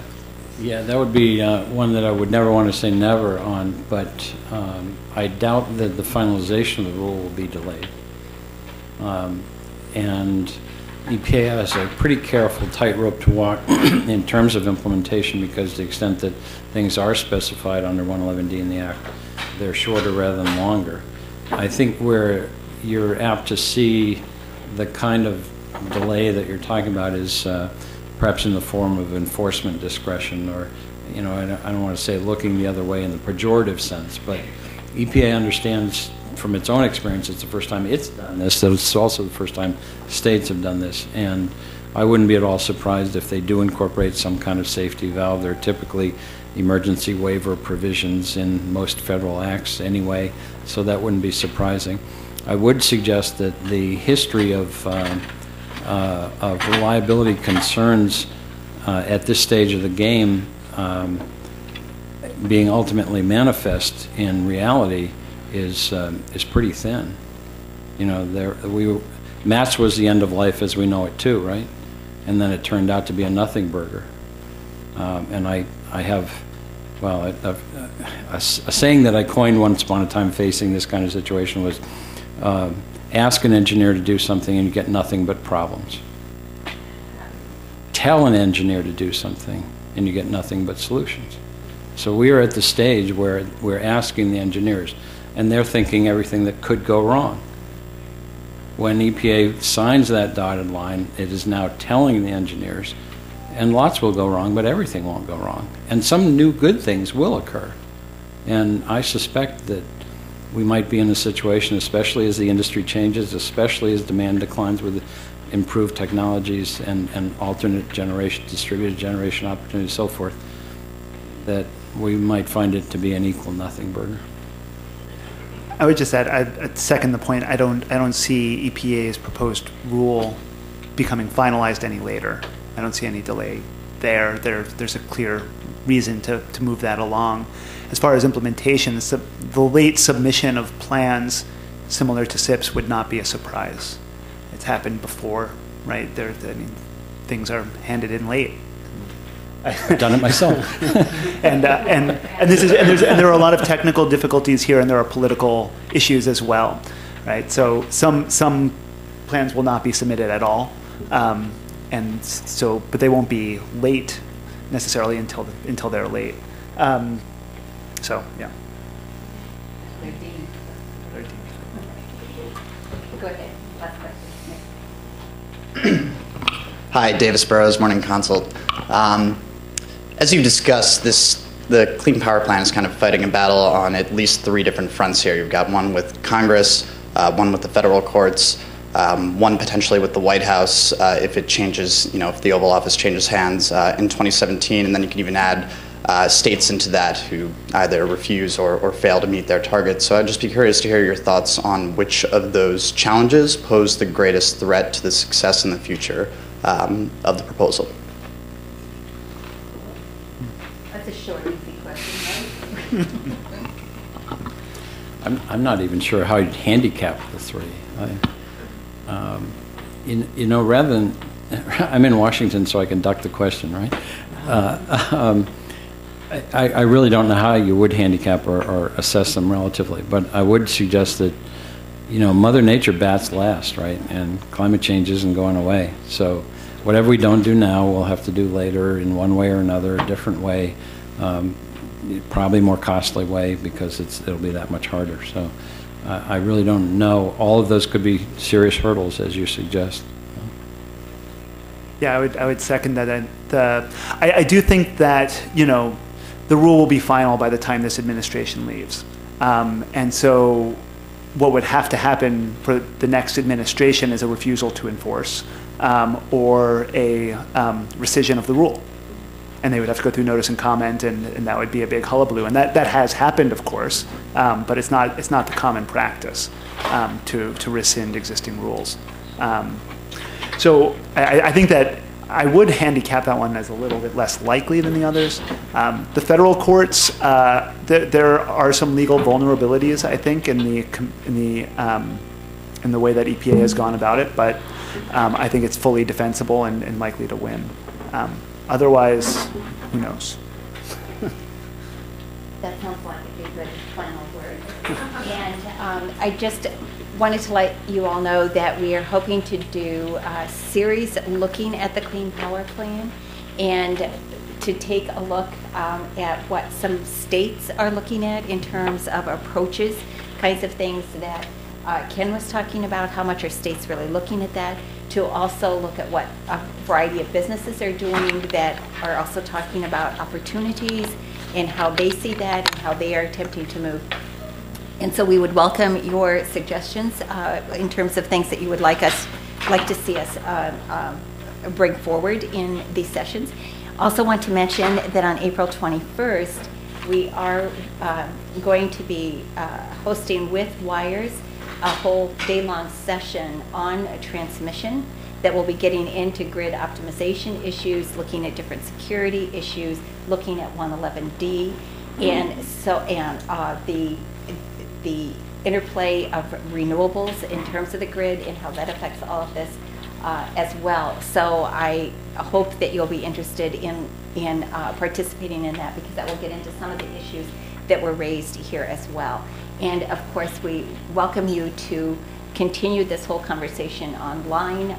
would be one that I would never want to say never on, but I doubt that the finalization of the rule will be delayed. And EPA has a pretty careful tightrope to walk in terms of implementation, because to the extent that things are specified under 111D in the Act, they're shorter rather than longer. I think where you're apt to see the kind of delay that you're talking about is perhaps in the form of enforcement discretion, or, I don't want to say looking the other way in the pejorative sense, but EPA understands from its own experience it's the first time it's done this, so it's also the first time states have done this, and I wouldn't be at all surprised if they do incorporate some kind of safety valve. There are typically emergency waiver provisions in most federal acts anyway, so that wouldn't be surprising. I would suggest that the history of reliability concerns at this stage of the game being ultimately manifest in reality is pretty thin. MATS was the end of life as we know it too, right? And then it turned out to be a nothing burger. And I have, a saying that I coined once upon a time facing this kind of situation was, ask an engineer to do something and you get nothing but problems. Tell an engineer to do something and you get nothing but solutions. So we are at the stage where we're asking the engineers, and they're thinking everything that could go wrong. When EPA signs that dotted line, it is now telling the engineers, and lots will go wrong, but everything won't go wrong. And some new good things will occur. And I suspect that we might be in a situation, especially as the industry changes, especially as demand declines with improved technologies and alternate generation, distributed generation opportunities, so forth, that we might find it to be an equal nothing burger. I would just add, I'd second the point. I don't see EPA's proposed rule becoming finalized any later. I don't see any delay there. There's a clear reason to move that along. As far as implementation, the late submission of plans similar to SIPs would not be a surprise. It's happened before, right? Things are handed in late. I've done it myself. and there are a lot of technical difficulties here, and there are political issues as well, right? So some plans will not be submitted at all, but they won't be late necessarily until they're late. So yeah. 13. Go ahead. Last question. Hi, Davis Burrows, Morning Consult. As you discussed, the Clean Power Plan is kind of fighting a battle on at least 3 different fronts here. You've got one with Congress, one with the federal courts, one potentially with the White House if it changes, if the Oval Office changes hands in 2017, and then you can even add states into that who either refuse or fail to meet their targets. So I'd just be curious to hear your thoughts on which of those challenges pose the greatest threat to the success in the future of the proposal. That's a short, easy question, right? I'm not even sure how you'd handicap the 3. Rather than, I'm in Washington, so I can duck the question, right? I really don't know how you would handicap or assess them relatively, but I would suggest that, Mother Nature bats last, right? And climate change isn't going away. So whatever we don't do now, we'll have to do later in one way or another, a different way, probably more costly way because it'll be that much harder. So I really don't know. All of those could be serious hurdles, as you suggest. Yeah, I would second that. And I do think that, the rule will be final by the time this administration leaves. And so what would have to happen for the next administration is a refusal to enforce or a rescission of the rule. And they would have to go through notice and comment, and that would be a big hullabaloo. And that has happened, of course, but it's not the common practice to rescind existing rules. So I think that I would handicap that one as a little bit less likely than the others. The federal courts, there are some legal vulnerabilities, I think, in the way that EPA has gone about it, but I think it's fully defensible and likely to win. Otherwise, who knows? That sounds like a good final word. And I just wanted to let you all know that we are hoping to do a series looking at the Clean Power Plan and to take a look at what some states are looking at in terms of approaches, kinds of things that Ken was talking about, how much are states really looking at that, to also look at what a variety of businesses are doing that are also talking about opportunities and how they see that and how they are attempting to move. And so we would welcome your suggestions in terms of things that you would like to see us bring forward in these sessions. Also want to mention that on April 21st, we are going to be hosting with WIRES a whole day-long session on transmission that will be getting into grid optimization issues, looking at different security issues, looking at 111D, and the interplay of renewables in terms of the grid and how that affects all of this as well. So I hope that you'll be interested in participating in that, because that will get into some of the issues that were raised here as well. And of course, we welcome you to continue this whole conversation online.